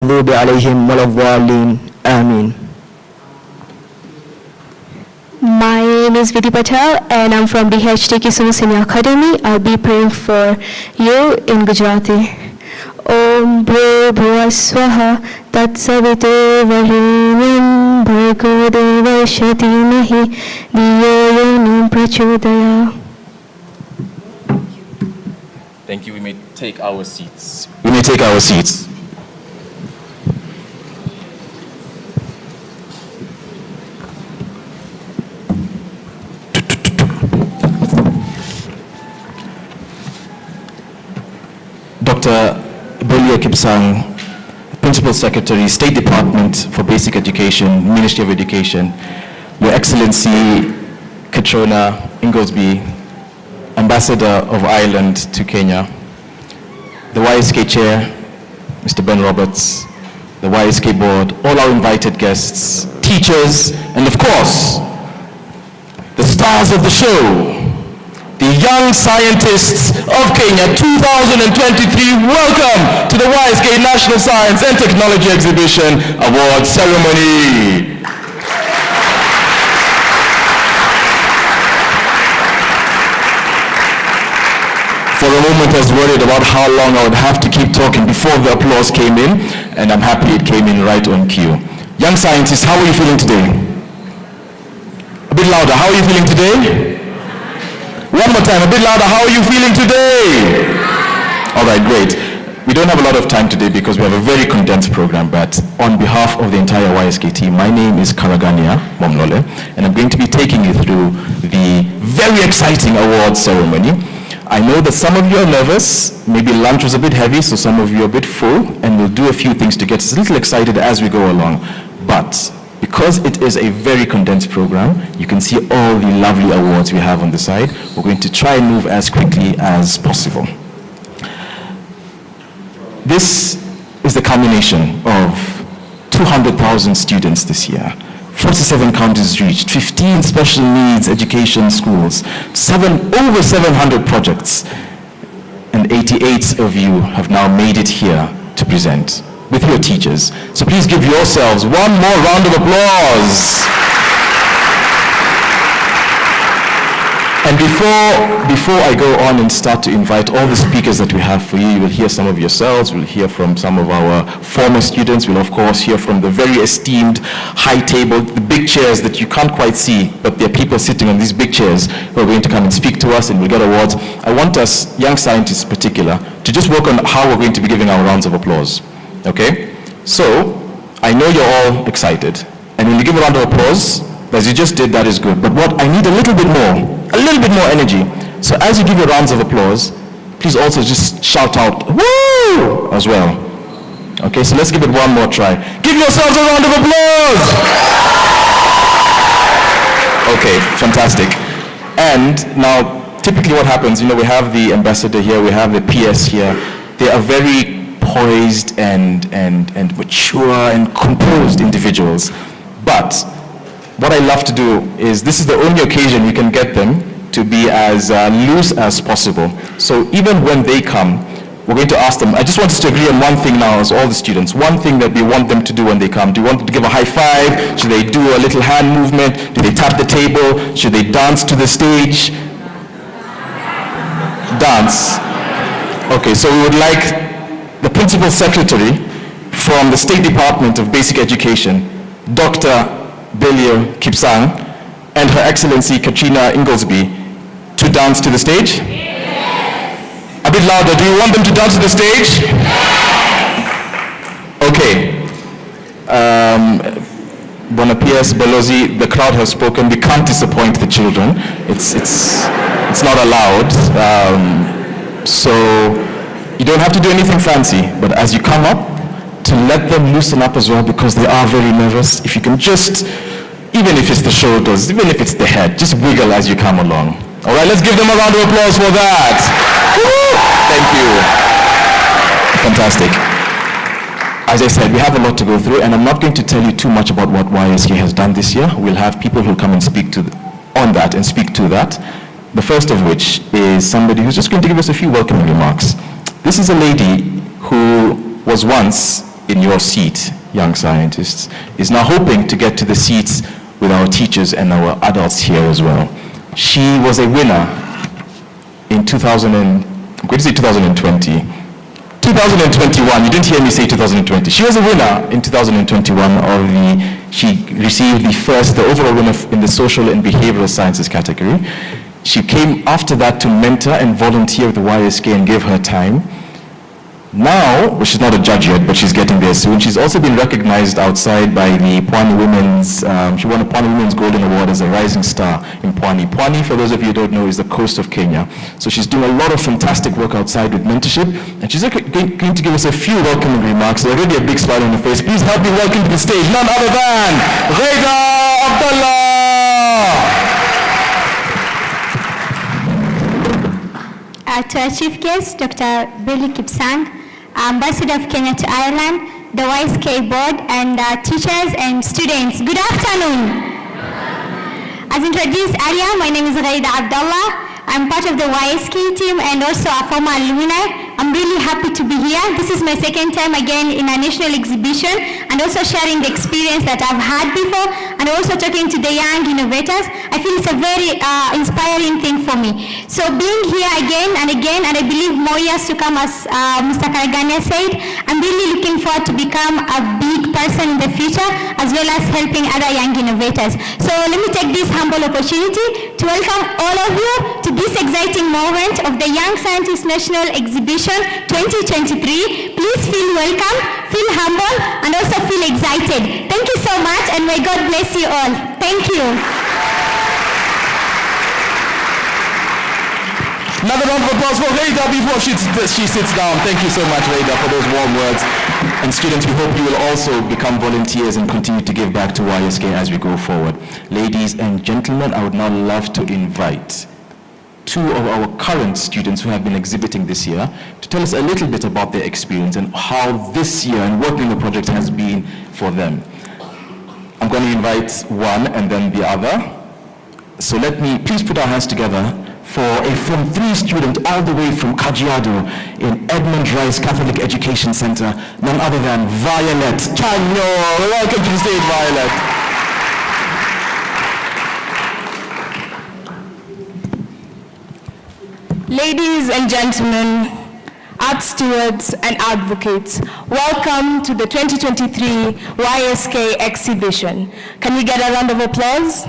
المغضوب عليهم ولا الضالين آمين. My name is Vidhi Patel and I'm from DHT Kisum Senior Academy. I'll be praying for you in Gujarati. Om Bhurभुवः Swaha Tat Savituvarenyam Bhargo Devasya Dhimahi Dhiyo Yo Prachodaya. Thank you. We may take our seats. We may take our seats. Dr. Belia Kipsang, Principal Secretary, State Department for Basic Education, Ministry of Education, Your Excellency Katrona Ingoldsby, Ambassador of Ireland to Kenya, the YSK Chair, Mr. Ben Roberts, the YSK Board, all our invited guests, teachers, and of course, the stars of the show, the Young Scientists of Kenya 2023. Welcome to the YSK National Science and Technology Exhibition Award Ceremony. For a moment I was worried about how long I would have to keep talking before the applause came in, and I'm happy it came in right on cue. Young Scientists, how are you feeling today? A bit louder, how are you feeling today? One more time, a bit louder. How are you feeling today? All right, great. We don't have a lot of time today because we have a very condensed program, but on behalf of the entire YSK team, my name is Karagania Momlole, and I'm going to be taking you through the very exciting award ceremony. I know that some of you are nervous, maybe lunch was a bit heavy, so some of you are a bit full, and we'll do a few things to get us a little excited as we go along. But because it is a very condensed program, you can see all the lovely awards we have on the side. We're going to try and move as quickly as possible. This is the culmination of 200,000 students this year. 47 counties reached, 15 special needs education schools, over 700 projects, and 88 of you have now made it here to present with your teachers. So please give yourselves one more round of applause. And before I go on and start to invite all the speakers that we have for you, you will hear some of yourselves, we'll hear from some of our former students, we'll of course hear from the very esteemed high table, the big chairs that you can't quite see, but there are people sitting on these big chairs who are going to come and speak to us and we'll get awards. I want us, young scientists in particular, to just work on how we're going to be giving our rounds of applause. Okay? So, I know you're all excited. And when you give a round of applause, as you just did, that is good. But what I need a little bit more energy. So as you give your rounds of applause, please also just shout out, woo, as well. Okay, so let's give it one more try. Give yourselves a round of applause. Okay, fantastic. And now, typically what happens, we have the ambassador here, we have the PS here. They are very poised and mature and composed individuals. But what I love to do is, this is the only occasion you can get them to be as loose as possible. So even when they come, we're going to ask them, I just want us to agree on one thing now as all the students, one thing that we want them to do when they come. Do you want them to give a high five? Should they do a little hand movement? Do they tap the table? Should they dance to the stage? Dance. Okay, so we would like the Principal Secretary from the State Department of Basic Education, Dr. Belia Kipsang, and Her Excellency Katrona Ingoldsby to dance to the stage? Yes. A bit louder. Do you want them to dance to the stage? Yes. Okay. Bona P.S. Belozi, the crowd has spoken. We can't disappoint the children. It's not allowed. So you don't have to do anything fancy, but as you come up, to let them loosen up as well, because they are very nervous. If you can just, even if it's the shoulders, even if it's the head, just wiggle as you come along. All right, let's give them a round of applause for that. Thank you. Fantastic. As I said, we have a lot to go through, and I'm not going to tell you too much about what YSK has done this year. We'll have people who come and speak on that and speak to that. The first of which is somebody who's just going to give us a few welcoming remarks. This is a lady who was once in your seat, young scientists, is now hoping to get to the seats with our teachers and our adults here as well. She was a winner in 2020. 2021, you didn't hear me say 2020. She was a winner in 2021 she received the overall winner in the social and behavioral sciences category. She came after that to mentor and volunteer with the YSK and give her time. Now, well, she's not a judge yet, but she's getting there soon. She's also been recognized outside by the Pwani Women's, she won a Pwani Women's Golden Award as a rising star in Pwani. Pwani, for those of you who don't know, is the coast of Kenya. So she's doing a lot of fantastic work outside with mentorship, and she's going to give us a few welcoming remarks. There's already a big smile on her face. Please help me welcome to the stage none other than Ghaida Abdallah! To our chief guest, Dr. Billy Kipsang, Ambassador of Kenya to Ireland, the YSK board, and teachers and students. Good afternoon. As introduced earlier, my name is Ghaida Abdallah. I'm part of the YSK team and also a former alumni. I'm really happy to be here. This is my second time again in a national exhibition and also sharing the experience that I've had before and also talking to the young innovators. I feel it's a very inspiring thing for me. So being here again, and I believe more years to come, as Mr. Karagania said, I'm really looking forward to become a big person in the future as well as helping other young innovators. So let me take this humble opportunity to welcome all of you to this exciting moment of the Young Scientist National Exhibition 2023. Please feel welcome, feel humble, and also feel excited. Thank you so much, and may God bless you all. Thank you. Another round of applause for Ghaida before she sits down. Thank you so much, Ghaida, for those warm words. And students, we hope you will also become volunteers and continue to give back to YSK as we go forward. Ladies and gentlemen, I would now love to invite two of our current students who have been exhibiting this year to tell us a little bit about their experience and how this year and working on the project has been for them. I'm going to invite one and then the other. So let me please put our hands together for a Form 3 student all the way from Kajiado in Edmund Rice Catholic Education Center, none other than Violet Chanyo. Welcome to the stage, Violet. Ladies and gentlemen, art stewards and advocates, welcome to the 2023 YSK exhibition. Can we get a round of applause?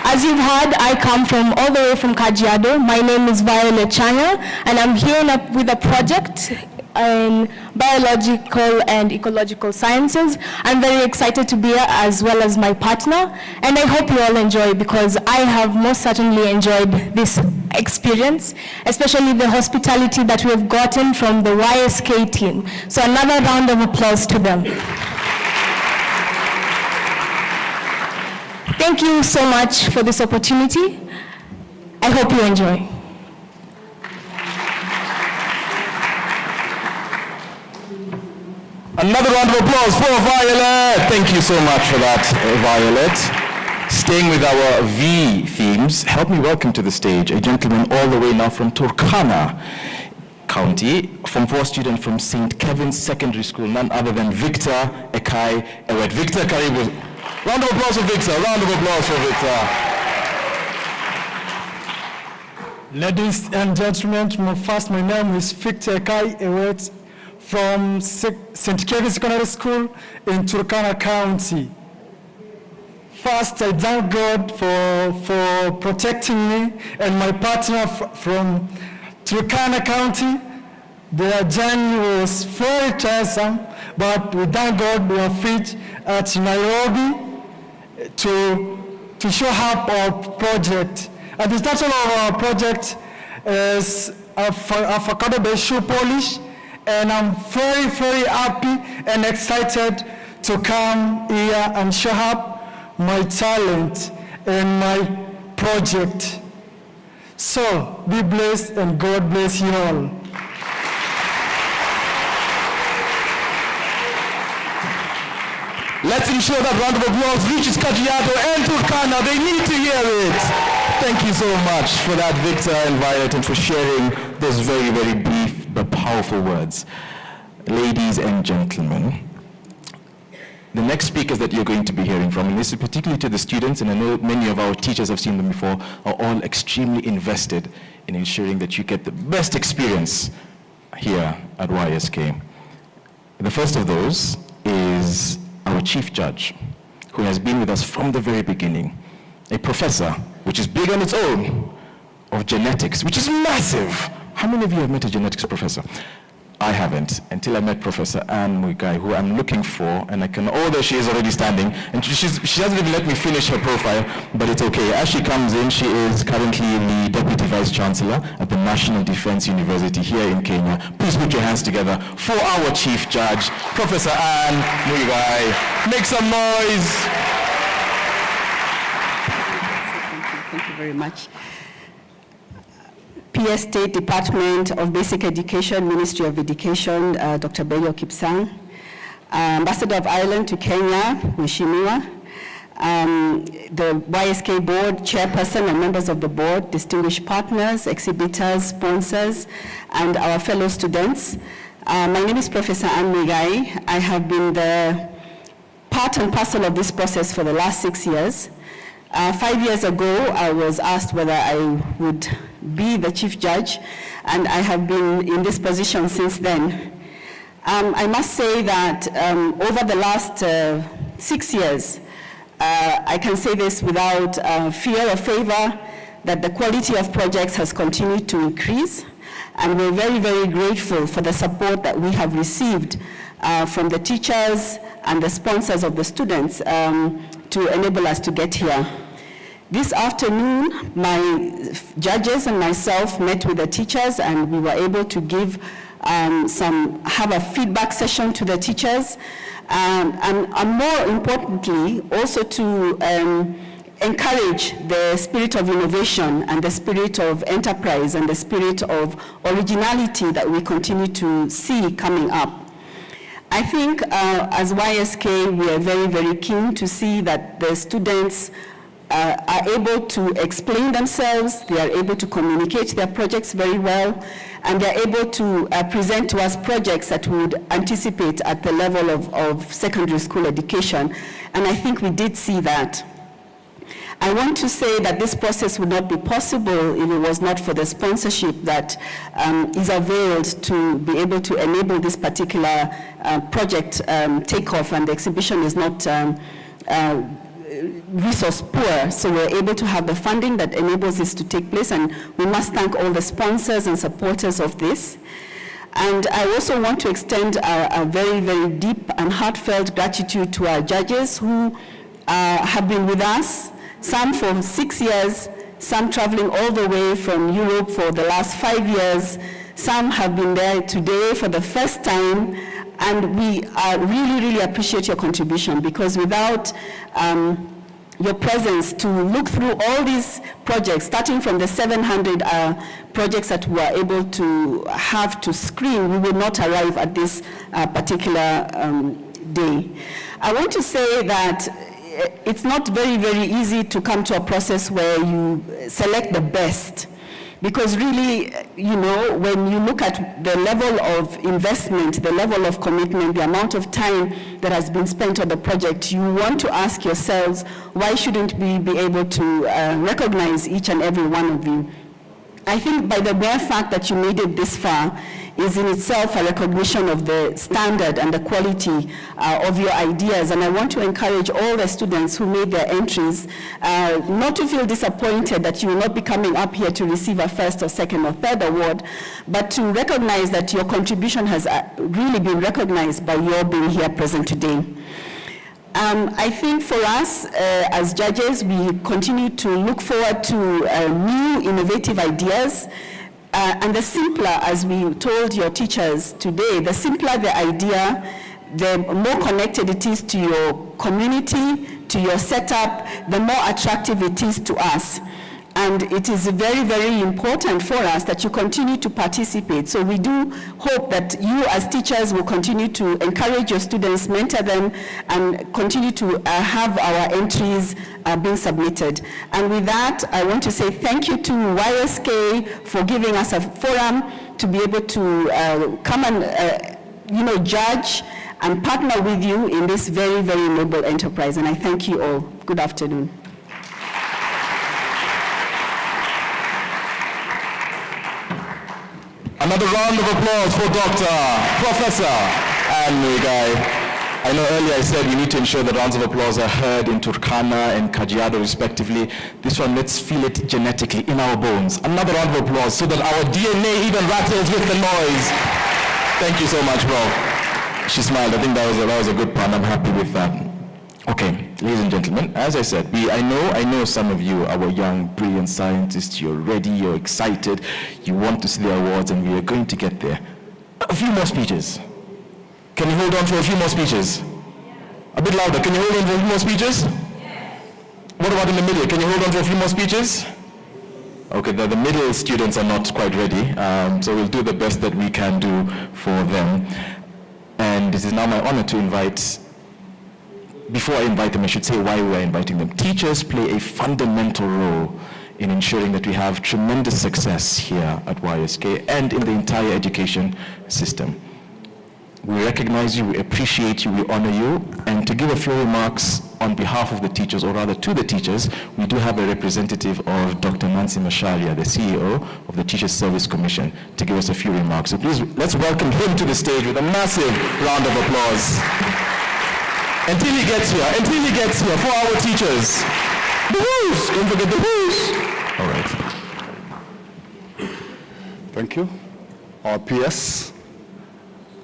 As you've heard, I come from all the way from Kajiado. My name is Violet Changa, and I'm here with a project in biological and ecological sciences. I'm very excited to be here, as well as my partner, and I hope you all enjoy, because I have most certainly enjoyed this experience, especially the hospitality that we have gotten from the YSK team. So another round of applause to them. Thank you so much for this opportunity. I hope you enjoy. Another round of applause for Violet. Thank you so much for that, Violet. Staying with our V themes, help me welcome to the stage a gentleman all the way now from Turkana County, Form 4 student from St. Kevin's Secondary School, none other than Victor Ekai Ewet. Victor, karibu. Round of applause for Victor. Round of applause for Victor. Ladies and gentlemen, my name is Victor Ekai Ewet from St. Kevin's Secondary School in Turkana County. First, I thank God for protecting me and my partner from Turkana County. Their journey was very tiresome, but we thank God we are fit at Nairobi to show up our project. And the title of our project is Avocado-based shoe polish, and I'm very, very happy and excited to come here and show up my talent and my project. So be blessed and God bless you all. Let's ensure that round of applause reaches Kajiado and Turkana. They need to hear it. Thank you so much for that, Victor and Violet, and for sharing those very, very brief but powerful words. Ladies and gentlemen, the next speakers that you're going to be hearing from, and this is particularly to the students, and I know many of our teachers have seen them before, are all extremely invested in ensuring that you get the best experience here at YSK. The first of those is our chief judge, who has been with us from the very beginning, a professor, which is big on its own, of genetics, which is massive. How many of you have met a genetics professor? I haven't, until I met Professor Anne Muigai, who I'm looking for, and there she is already standing, and she hasn't even let me finish her profile, but it's okay. As she comes in, she is currently the Deputy Vice Chancellor at the National Defense University here in Kenya. Please put your hands together for our Chief Judge, Professor Anne Muigai. Make some noise. Thank you very much. PS State Department of Basic Education, Ministry of Education, Dr. Belio Kipsang, Ambassador of Ireland to Kenya, Mheshimiwa, the YSK board chairperson and members of the board, distinguished partners, exhibitors, sponsors, and our fellow students. My name is Professor Anne Muigai. I have been the part and parcel of this process for the last 6 years. 5 years ago, I was asked whether I would be the chief judge, and I have been in this position since then. I must say that over the last 6 years, I can say this without fear or favor, that the quality of projects has continued to increase, and we're very, very grateful for the support that we have received from the teachers and the sponsors of the students to enable us to get here. This afternoon, my judges and myself met with the teachers, and we were able to give have a feedback session to the teachers, and more importantly, also to encourage the spirit of innovation and the spirit of enterprise and the spirit of originality that we continue to see coming up. I think as YSK, we are very, very keen to see that the students are able to explain themselves, they are able to communicate their projects very well, and they're able to present to us projects that we would anticipate at the level of secondary school education. And I think we did see that. I want to say that this process would not be possible if it was not for the sponsorship that is availed to be able to enable this particular project takeoff, and the exhibition is not resource poor, so we're able to have the funding that enables this to take place, and we must thank all the sponsors and supporters of this. And I also want to extend a very, very deep and heartfelt gratitude to our judges who have been with us, some for 6 years, some traveling all the way from Europe for the last 5 years, some have been there today for the first time, and we really, really appreciate your contribution, because without your presence to look through all these projects, starting from the 700 projects that we are able to have to screen, we will not arrive at this particular day. I want to say that it's not very, very easy to come to a process where you select the best. Because really, you know, when you look at the level of investment, the level of commitment, the amount of time that has been spent on the project, you want to ask yourselves, why shouldn't we be able to recognize each and every one of you? I think by the mere fact that you made it this far is in itself a recognition of the standard and the quality of your ideas. And I want to encourage all the students who made their entries not to feel disappointed that you will not be coming up here to receive a first or second or third award, but to recognize that your contribution has really been recognized by your being here present today. I think for us as judges, we continue to look forward to new innovative ideas. And the simpler, as we told your teachers today, the simpler the idea, the more connected it is to your community, to your setup, the more attractive it is to us. And it is very, very important for us that you continue to participate. So we do hope that you as teachers will continue to encourage your students, mentor them, and continue to have our entries being submitted. And with that, I want to say thank you to YSK for giving us a forum, to be able to come and, judge and partner with you in this very, very noble enterprise. And I thank you all. Good afternoon. Another round of applause for Professor Anne Muigai. I know earlier I said we need to ensure that rounds of applause are heard in Turkana and Kajiado respectively. This one, let's feel it genetically in our bones. Another round of applause so that our DNA even rattles with the noise. Thank you so much, Prof. She smiled. I think that was a good pun. I'm happy with that. Okay, ladies and gentlemen, as I said, I know some of you, our young, brilliant scientists, you're ready, you're excited, you want to see the awards, and we are going to get there. A few more speeches. Can you hold on for a few more speeches? A bit louder. Can you hold on for a few more speeches? What about in the middle? Can you hold on for a few more speeches? Okay, the middle students are not quite ready, so we'll do the best that we can do for them. And it is now my honor to invite, before I invite them, I should say why we are inviting them. Teachers play a fundamental role in ensuring that we have tremendous success here at YSK and in the entire education system. We recognize you, we appreciate you, we honor you, and to give a few remarks on behalf of the teachers, or rather to the teachers, we do have a representative of Dr. Nancy Macharia, the CEO of the Teachers Service Commission, to give us a few remarks. So please, let's welcome him to the stage with a massive round of applause. Until he gets here, for our teachers. The whoos, don't forget the whoos. All right. Thank you. Our PS,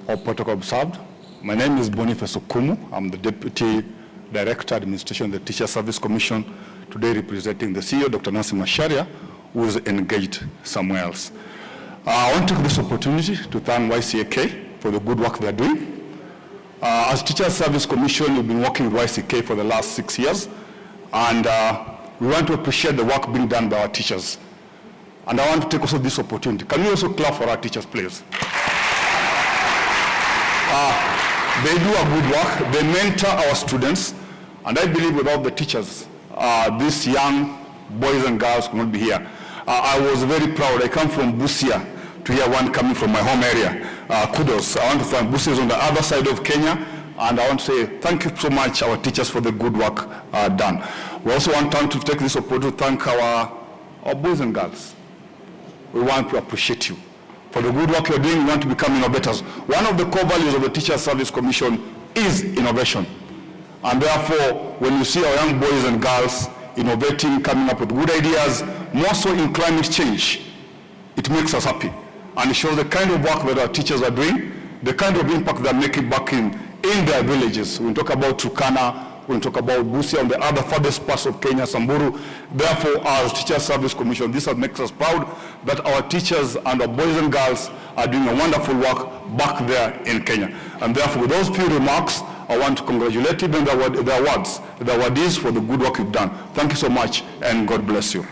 all protocol observed. My name is Boniface Okumu. I'm the Deputy Director, Administration of the Teacher Service Commission, today representing the CEO, Dr. Nancy Macharia, who is engaged somewhere else. I want to take this opportunity to thank YCAK for the good work they're doing. As Teacher Service Commission, we've been working with YCAK for the last 6 years, and we want to appreciate the work being done by our teachers. And I want to take also this opportunity. Can we also clap for our teachers, please? They do a good work. They mentor our students, and I believe without the teachers, these young boys and girls could not be here. I was very proud. I come from Busia to hear one coming from my home area. Kudos. I want to thank Busia is on the other side of Kenya, and I want to say thank you so much, our teachers, for the good work done. We also want to take this opportunity to thank our boys and girls. We want to appreciate you. For the good work you're doing, we want to become innovators. One of the core values of the Teacher Service Commission is innovation. And therefore, when you see our young boys and girls innovating, coming up with good ideas, more so in climate change, it makes us happy. And it shows the kind of work that our teachers are doing, the kind of impact they're making back in their villages. We talk about Turkana, we talk about Busia, on the other farthest parts of Kenya, Samburu. Therefore, as Teacher Service Commission, this makes us proud that our teachers and our boys and girls are doing a wonderful work back there in Kenya. And therefore, with those few remarks, I want to congratulate you on the awardees for the good work you've done. Thank you so much, and God bless you.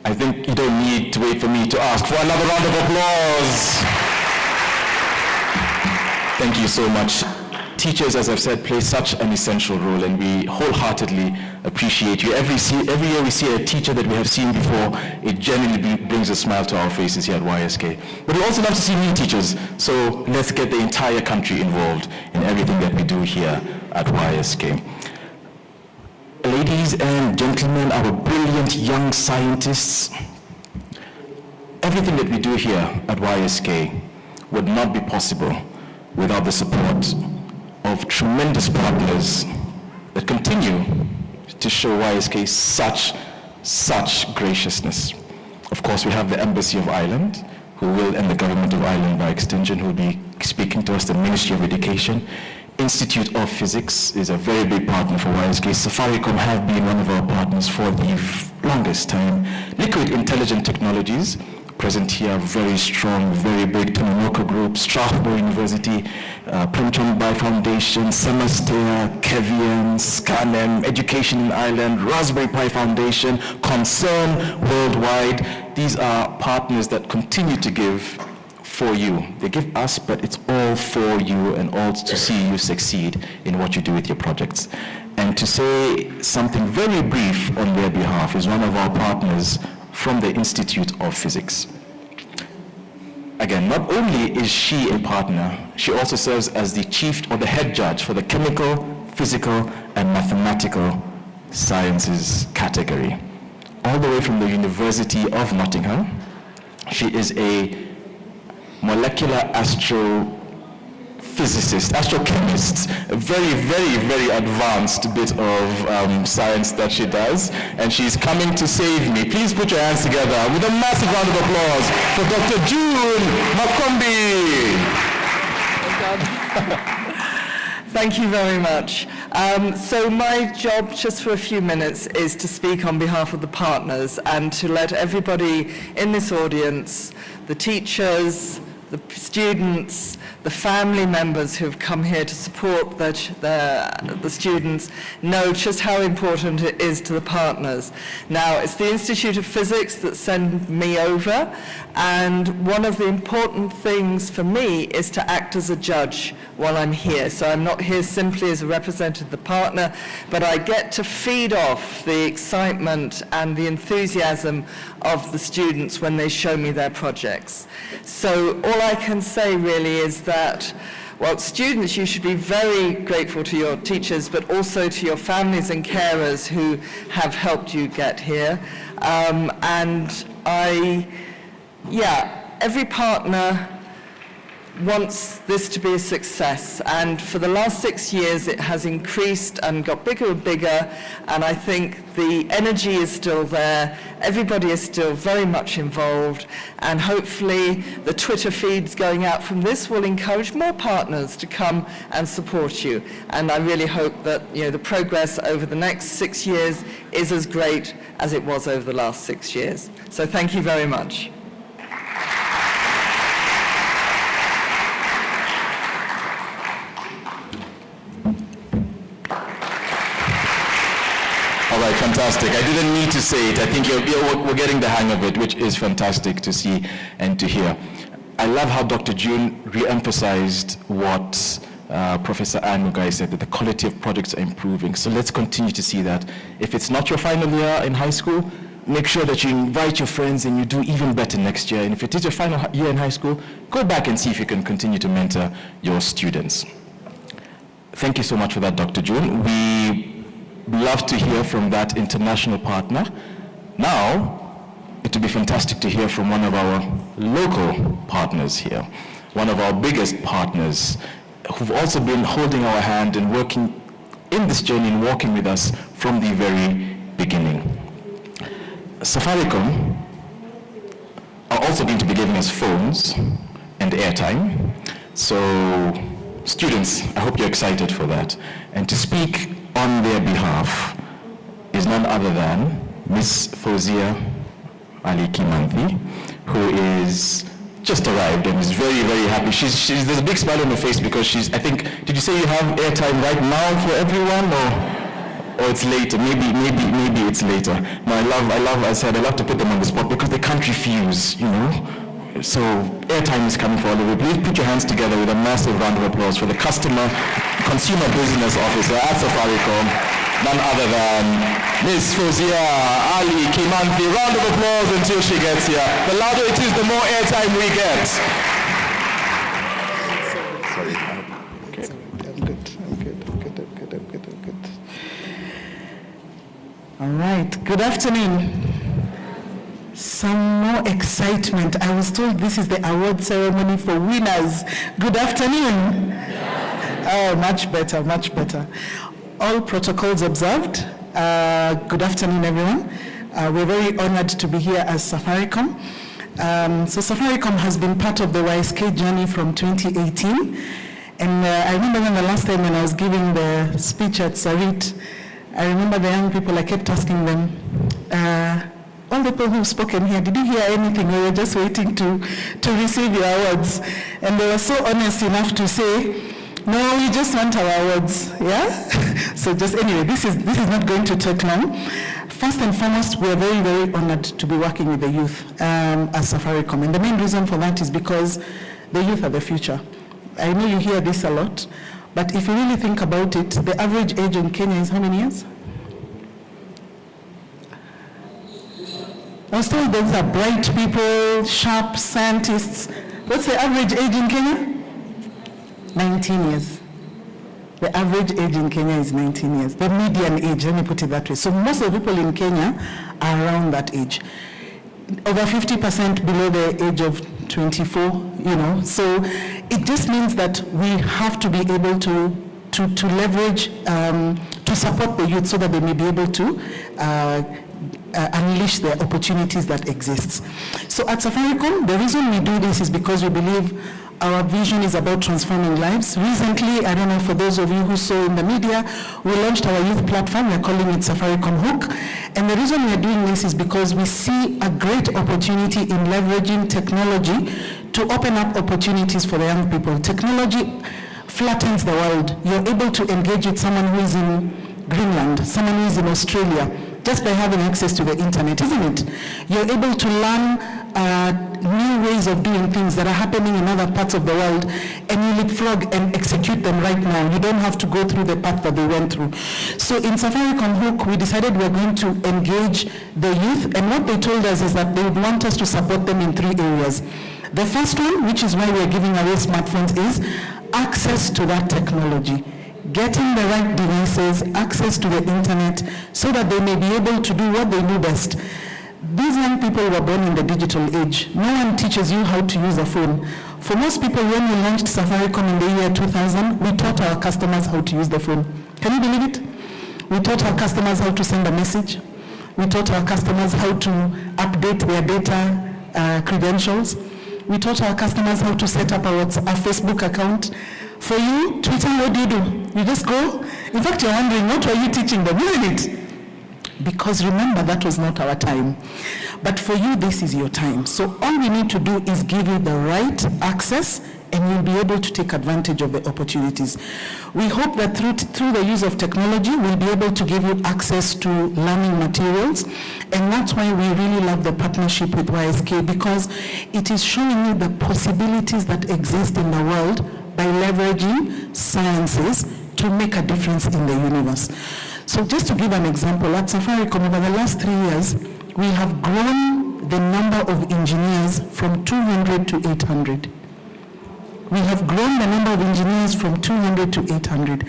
I think you don't need to wait for me to ask for another round of applause. Thank you so much. Teachers, as I've said, play such an essential role, and we wholeheartedly appreciate you. Every year we see a teacher that we have seen before. It genuinely brings a smile to our faces here at YSK. But we also love to see new teachers, so let's get the entire country involved in everything that we do here at YSK. Ladies and gentlemen, our brilliant young scientists, everything that we do here at YSK would not be possible without the support of tremendous partners that continue to show YSK such graciousness. Of course, we have the Embassy of Ireland, and the Government of Ireland by extension, who will be speaking to us, the Ministry of Education. Institute of Physics is a very big partner for YSK. Safaricom have been one of our partners for the longest time. Liquid Intelligent Technologies, present here, very strong, very big. Tomonoka Group, Strathmore University, Primchon Bai Foundation, Semaster, Kevian, Scanem, Education in Ireland, Raspberry Pi Foundation, Concern Worldwide. These are partners that continue to give for you. They give us, but it's all for you and all to see you succeed in what you do with your projects. And to say something very brief on their behalf is one of our partners from the Institute of Physics. Again, not only is she a partner, she also serves as the chief or the head judge for the chemical, physical, and mathematical sciences category. All the way from the University of Nottingham. She is a molecular astrophysicist, astrochemist, a very, very, very advanced bit of science that she does, and she's coming to save me. Please put your hands together with a massive round of applause for Dr. June Makombi. Thank you very much. So my job, just for a few minutes, is to speak on behalf of the partners and to let everybody in this audience, the teachers, the students, the family members who have come here to support the students know just how important it is to the partners. Now, it's the Institute of Physics that sent me over, and one of the important things for me is to act as a judge while I'm here. So I'm not here simply as a representative of the partner, but I get to feed off the excitement and the enthusiasm of the students when they show me their projects. So all I can say really is that, well, students, you should be very grateful to your teachers, but also to your families and carers who have helped you get here. Every partner wants this to be a success, and for the last 6 years it has increased and got bigger and bigger, and I think the energy is still there, everybody is still very much involved, and hopefully the Twitter feeds going out from this will encourage more partners to come and support you, and I really hope that the progress over the next 6 years is as great as it was over the last 6 years. So thank you very much. All right, fantastic. I didn't need to say it. I think we're getting the hang of it, which is fantastic to see and to hear. I love how Dr. June re-emphasized what Professor Anne Mugai said, that the quality of projects are improving. So let's continue to see that. If it's not your final year in high school, make sure that you invite your friends and you do even better next year. And if it is your final year in high school, go back and see if you can continue to mentor your students. Thank you so much for that, Dr. June. We love to hear from that international partner. Now, it would be fantastic to hear from one of our local partners here, one of our biggest partners who've also been holding our hand and working in this journey and walking with us from the very beginning. Safaricom are also going to be giving us phones and airtime. So students, I hope you're excited for that. And to speak on their behalf is none other than Miss Fauzia Ali Kimanthi, who is just arrived and is very, very happy. There's a big smile on her face because I think, did you say you have airtime right now for everyone, or it's later? Maybe it's later. No, I love to put them on the spot because they can't refuse, So airtime is coming for all of you. Please put your hands together with a massive round of applause for the Consumer Business Officer at Safaricom, none other than Ms. Fauzia Ali Kimanthi. Round of applause until she gets here. The louder it is, the more airtime we get. Sorry. Okay. I'm good. All right. Good afternoon. Some more excitement. I was told this is the award ceremony for winners. Good afternoon. Oh, much better. All protocols observed. Good afternoon, everyone. We're very honored to be here as Safaricom. So Safaricom has been part of the YSK journey from 2018. And I remember when the last time when I was giving the speech at Sarit, I remember the young people, I kept asking them, all the people who've spoken here, did you hear anything? We were just waiting to receive your awards. And they were so honest enough to say, no, we just want our awards, yeah? So just anyway, this is not going to take long. First and foremost, we are very, very honored to be working with the youth as Safaricom. And the main reason for that is because the youth are the future. I know you hear this a lot, but if you really think about it, the average age in Kenya is how many years? I was told those are bright people, sharp scientists. What's the average age in Kenya? 19 years. The average age in Kenya is 19 years. The median age, let me put it that way. So most of the people in Kenya are around that age. Over 50% below the age of 24, you know. So it just means that we have to be able to leverage, to support the youth so that they may be able to unleash the opportunities that exist. So at Safaricom, the reason we do this is because we believe our vision is about transforming lives. Recently, I don't know, for those of you who saw in the media, we launched our youth platform. We're calling it Safaricom Hook. And the reason we're doing this is because we see a great opportunity in leveraging technology to open up opportunities for the young people. Technology flattens the world. You're able to engage with someone who is in Greenland, someone who is in Australia, just by having access to the internet, isn't it? You're able to learn new ways of doing things that are happening in other parts of the world, and you leapfrog and execute them right now. You don't have to go through the path that they went through. So in Safaricom Hook, we decided we're going to engage the youth, and what they told us is that they would want us to support them in 3 areas. The first one, which is why we're giving away smartphones, is access to that technology. Getting the right devices, access to the internet, so that they may be able to do what they do best. These young people were born in the digital age. No one teaches you how to use a phone. For most people, when we launched Safaricom in the year 2000, we taught our customers how to use the phone. Can you believe it? We taught our customers how to send a message. We taught our customers how to update their data credentials. We taught our customers how to set up a Facebook account. For you, Twitter, what do? You just go? In fact, you're wondering, what were you teaching them, isn't it? Because remember, that was not our time. But for you, this is your time. So all we need to do is give you the right access, and you'll be able to take advantage of the opportunities. We hope that through the use of technology, we'll be able to give you access to learning materials. And that's why we really love the partnership with YSK, because it is showing you the possibilities that exist in the world by leveraging sciences to make a difference in the universe. So just to give an example, at Safaricom, over the last 3 years, we have grown the number of engineers from 200 to 800. We have grown the number of engineers from 200 to 800.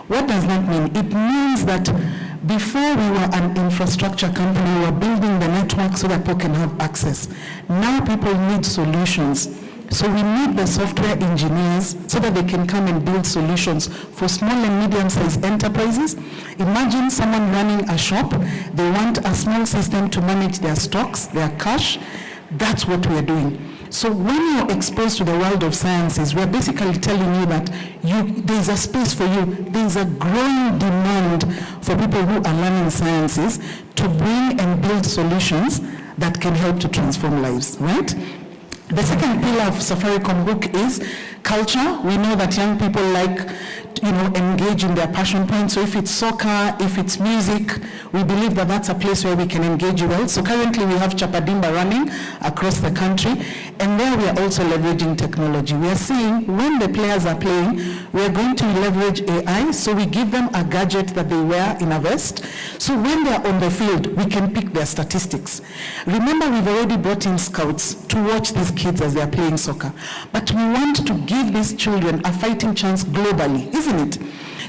What does that mean? It means that before we were an infrastructure company, we were building the network so that people can have access. Now people need solutions. So we need the software engineers so that they can come and build solutions for small and medium-sized enterprises. Imagine someone running a shop. They want a small system to manage their stocks, their cash. That's what we are doing. So when you're exposed to the world of sciences, we're basically telling you that there's a space for you. There's a growing demand for people who are learning sciences to bring and build solutions that can help to transform lives, right? The second pillar of Safaricom Hook is culture. We know that young people like, engage in their passion points. So if it's soccer, if it's music, we believe that that's a place where we can engage well. So currently we have Chapadimba running across the country, and there we are also leveraging technology. We are seeing when the players are playing, we are going to leverage AI. So we give them a gadget that they wear in a vest. So when they are on the field, we can pick their statistics. Remember, we've already brought in scouts to watch these kids as they are playing soccer. But we want to give these children a fighting chance globally, isn't it?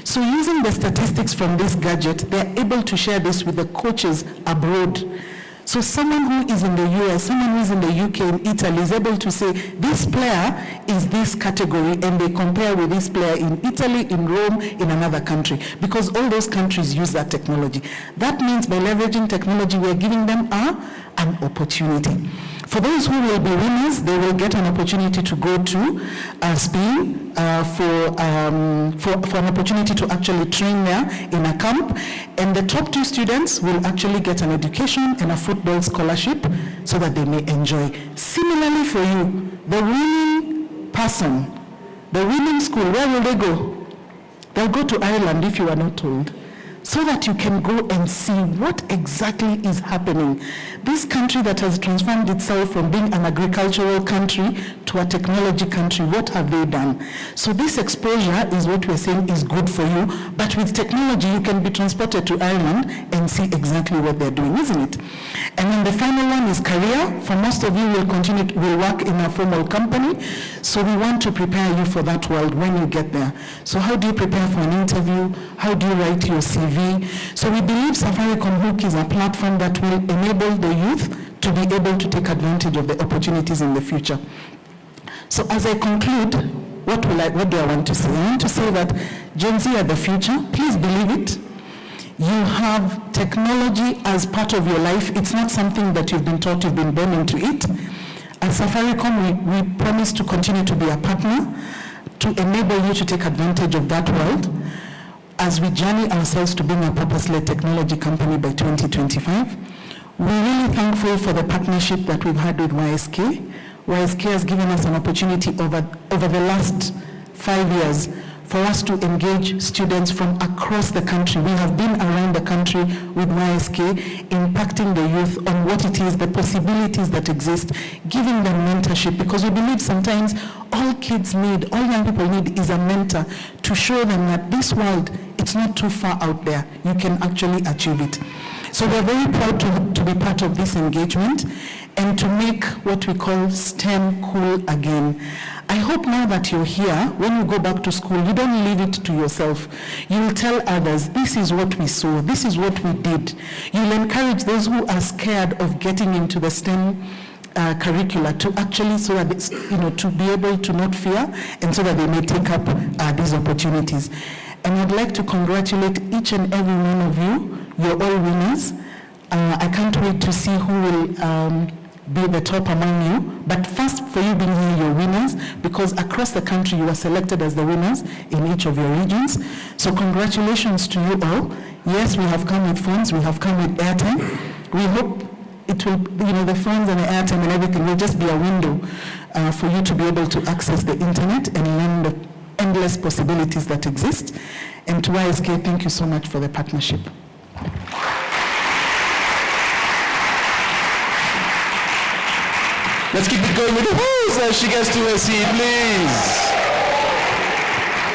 So using the statistics from this gadget, they're able to share this with the coaches abroad. So someone who is in the US, someone who is in the UK, in Italy, is able to say, this player is this category, and they compare with this player in Italy, in Rome, in another country, because all those countries use that technology. That means by leveraging technology, we're giving them an opportunity. For those who will be winners, they will get an opportunity to go to Spain for an opportunity to actually train there in a camp. And the top 2 students will actually get an education and a football scholarship so that they may enjoy. Similarly for you, the winning person, the winning school, where will they go? They'll go to Ireland if you are not told. so that you can go and see what exactly is happening. This country that has transformed itself from being an agricultural country to a technology country, what have they done? So this exposure is what we're saying is good for you, but with technology you can be transported to Ireland and see exactly what they're doing, isn't it? And then the final one is career. For most of you will work in a formal company, so we want to prepare you for that world when you get there. So how do you prepare for an interview? How do you write your CV? So we believe Safaricom Hook is a platform that will enable the youth to be able to take advantage of the opportunities in the future. So as I conclude, what do I want to say? I want to say that Gen Z are the future. Please believe it. You have technology as part of your life. It's not something that you've been taught, you've been born into it. At Safaricom, we promise to continue to be a partner to enable you to take advantage of that world as we journey ourselves to being a purpose-led technology company by 2025. We're really thankful for the partnership that we've had with YSK. YSK has given us an opportunity over the last 5 years for us to engage students from across the country. We have been around the country with YSK, impacting the youth on what it is, the possibilities that exist, giving them mentorship, because we believe sometimes all kids need, all young people need is a mentor to show them that this world, it's not too far out there. You can actually achieve it. So we're very proud to be part of this engagement and to make what we call STEM cool again. I hope now that you're here, when you go back to school, you don't leave it to yourself. You'll tell others, this is what we saw, this is what we did. You'll encourage those who are scared of getting into the STEM curricula to actually, so that to be able to not fear, and so that they may take up these opportunities. And I'd like to congratulate each and every one of you. You're all winners. I can't wait to see who will be the top among you. But first, for you being here, you're winners, because across the country you are selected as the winners in each of your regions. So congratulations to you all. Yes, we have come with phones, we have come with airtime. We hope it will, the phones and the airtime and everything will just be a window for you to be able to access the internet and learn the endless possibilities that exist. And to YSK, thank you so much for the partnership. Let's keep it going with the whoos as she gets to her seat, please.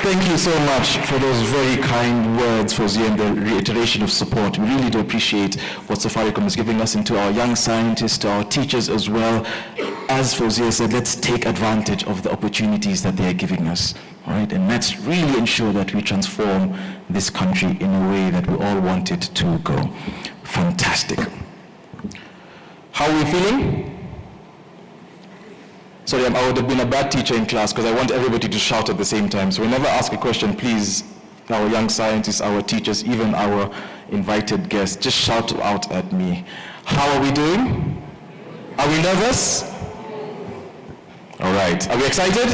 Thank you so much for those very kind words, Fawzia, and the reiteration of support. We really do appreciate what Safaricom is giving us, and to our young scientists, to our teachers as well. As Fawzia said, let's take advantage of the opportunities that they are giving us, all right? And let's really ensure that we transform this country in a way that we all want it to go. Fantastic. How are we feeling? Sorry, I would have been a bad teacher in class because I want everybody to shout at the same time. So whenever I ask a question, please, our young scientists, our teachers, even our invited guests, just shout out at me. How are we doing? Are we nervous? All right. Are we excited?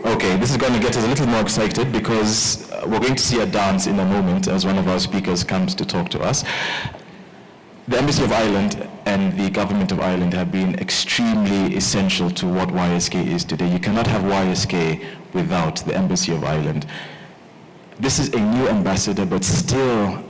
Okay, this is going to get us a little more excited because we're going to see a dance in a moment as one of our speakers comes to talk to us. The Embassy of Ireland and the Government of Ireland have been extremely essential to what YSK is today. You cannot have YSK without the Embassy of Ireland. This is a new ambassador, but still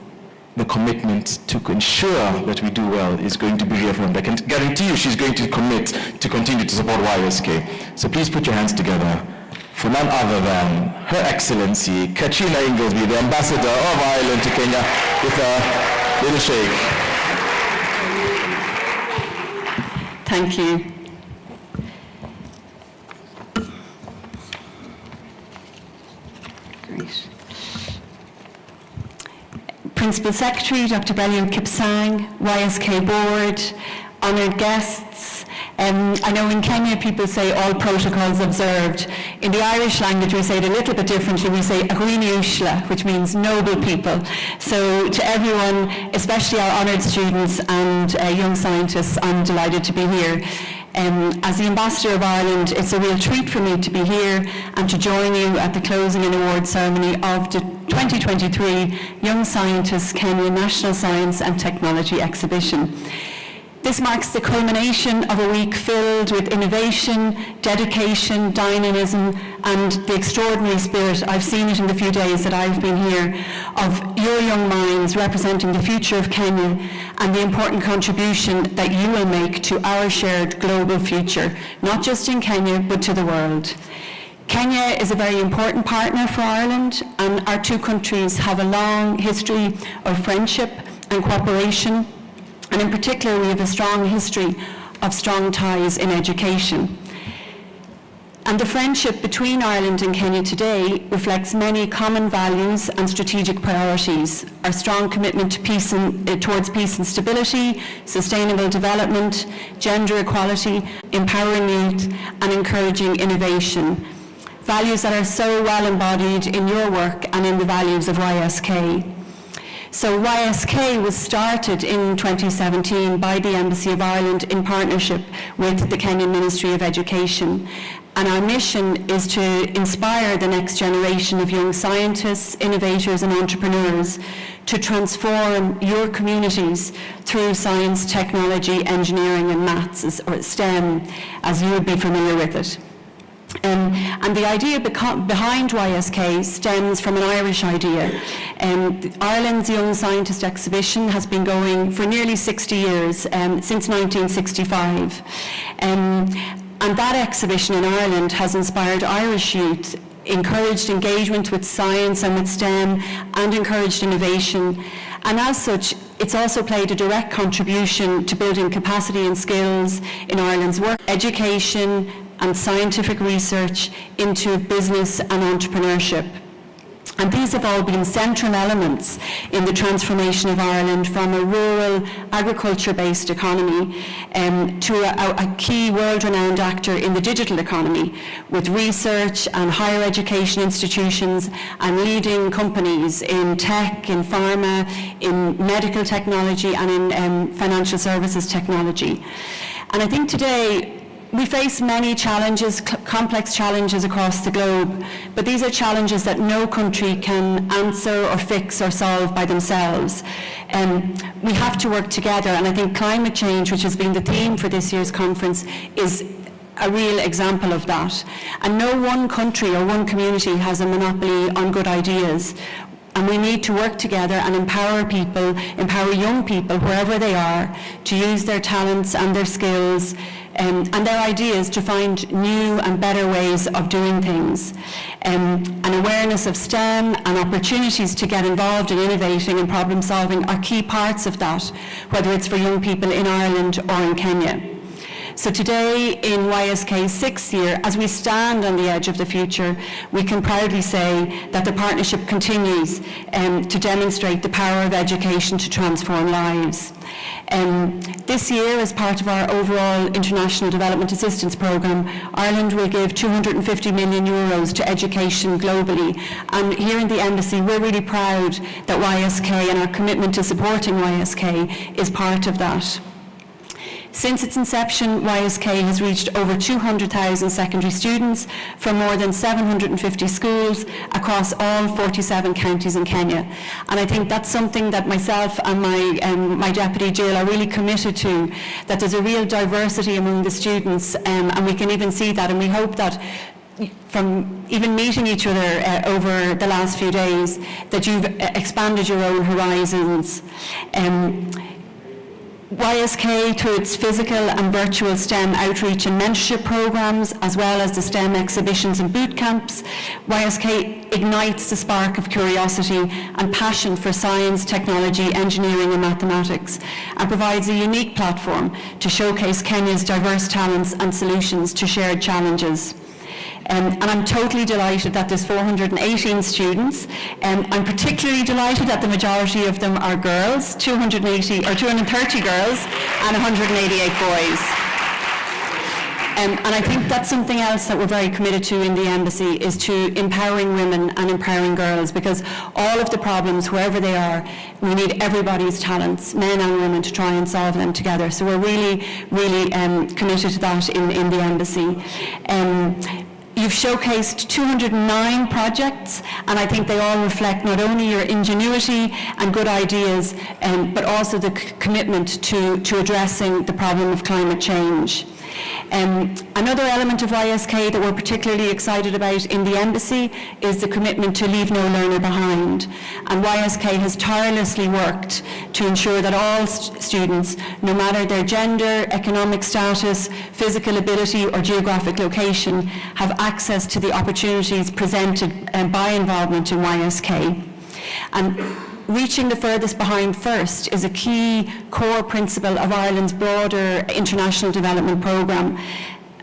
the commitment to ensure that we do well is going to be reaffirmed. I can guarantee you she's going to commit to continue to support YSK. So please put your hands together for none other than Her Excellency Katrina Inglesby, the Ambassador of Ireland to Kenya, with a little shake. Thank you. Great. Principal Secretary, Dr. Bellew Kipsang, YSK Board, honoured guests. I know in Kenya people say all protocols observed. In the Irish language we say it a little bit differently. We say Agwini Ushla, which means noble people. So to everyone, especially our honoured students and young scientists, I'm delighted to be here. As the Ambassador of Ireland, it's a real treat for me to be here and to join you at the closing and award ceremony of the 2023 Young Scientists Kenya National Science and Technology Exhibition. This marks the culmination of a week filled with innovation, dedication, dynamism, and the extraordinary spirit, I've seen it in the few days that I've been here, of your young minds representing the future of Kenya and the important contribution that you will make to our shared global future, not just in Kenya, but to the world. Kenya is a very important partner for Ireland, and our two countries have a long history of friendship and cooperation. And in particular, we have a strong history of strong ties in education. And the friendship between Ireland and Kenya today reflects many common values and strategic priorities: our strong commitment to towards peace and stability, sustainable development, gender equality, empowering youth, and encouraging innovation. Values that are so well embodied in your work and in the values of YSK. So YSK was started in 2017 by the Embassy of Ireland in partnership with the Kenyan Ministry of Education. And our mission is to inspire the next generation of young scientists, innovators, and entrepreneurs to transform your communities through science, technology, engineering, and maths, or STEM, as you would be familiar with it. And the idea behind YSK stems from an Irish idea. Ireland's Young Scientist Exhibition has been going for nearly 60 years, since 1965. And that exhibition in Ireland has inspired Irish youth, encouraged engagement with science and with STEM, and encouraged innovation. And as such, it's also played a direct contribution to building capacity and skills in Ireland's work, education, and scientific research into business and entrepreneurship. And these have all been central elements in the transformation of Ireland from a rural, agriculture-based economy to a key world-renowned actor in the digital economy, with research and higher education institutions and leading companies in tech, in pharma, in medical technology, and in financial services technology. And I think today, we face many challenges, complex challenges across the globe, but these are challenges that no country can answer or fix or solve by themselves. We have to work together, and I think climate change, which has been the theme for this year's conference, is a real example of that. And no one country or one community has a monopoly on good ideas. And we need to work together and empower people, empower young people, wherever they are, to use their talents and their skills and their ideas to find new and better ways of doing things. An awareness of STEM and opportunities to get involved in innovating and problem solving are key parts of that, whether it's for young people in Ireland or in Kenya. So today, in YSK's 6th year, as we stand on the edge of the future, we can proudly say that the partnership continues to demonstrate the power of education to transform lives. This year, as part of our overall International Development Assistance Programme, Ireland will give 250 million euros to education globally. And here in the Embassy, we're really proud that YSK and our commitment to supporting YSK is part of that. Since its inception, YSK has reached over 200,000 secondary students from more than 750 schools across all 47 counties in Kenya. And I think that's something that myself and my deputy Jill are really committed to, that there's a real diversity among the students, and we can even see that, and we hope that from even meeting each other over the last few days, that you've expanded your own horizons. YSK, through its physical and virtual STEM outreach and mentorship programs, as well as the STEM exhibitions and boot camps, YSK ignites the spark of curiosity and passion for science, technology, engineering, and mathematics, and provides a unique platform to showcase Kenya's diverse talents and solutions to shared challenges. And I'm totally delighted that there's 418 students. I'm particularly delighted that the majority of them are girls, 230 girls and 188 boys. And I think that's something else that we're very committed to in the Embassy, is to empowering women and empowering girls, because all of the problems, wherever they are, we need everybody's talents, men and women, to try and solve them together. So we're really, really committed to that in the Embassy. You've showcased 209 projects, and I think they all reflect not only your ingenuity and good ideas, but also the commitment to addressing the problem of climate change. Another element of YSK that we're particularly excited about in the Embassy is the commitment to leave no learner behind. And YSK has tirelessly worked to ensure that all students, no matter their gender, economic status, physical ability or geographic location, have access to the opportunities presented by involvement in YSK. And reaching the furthest behind first is a key core principle of Ireland's broader international development programme.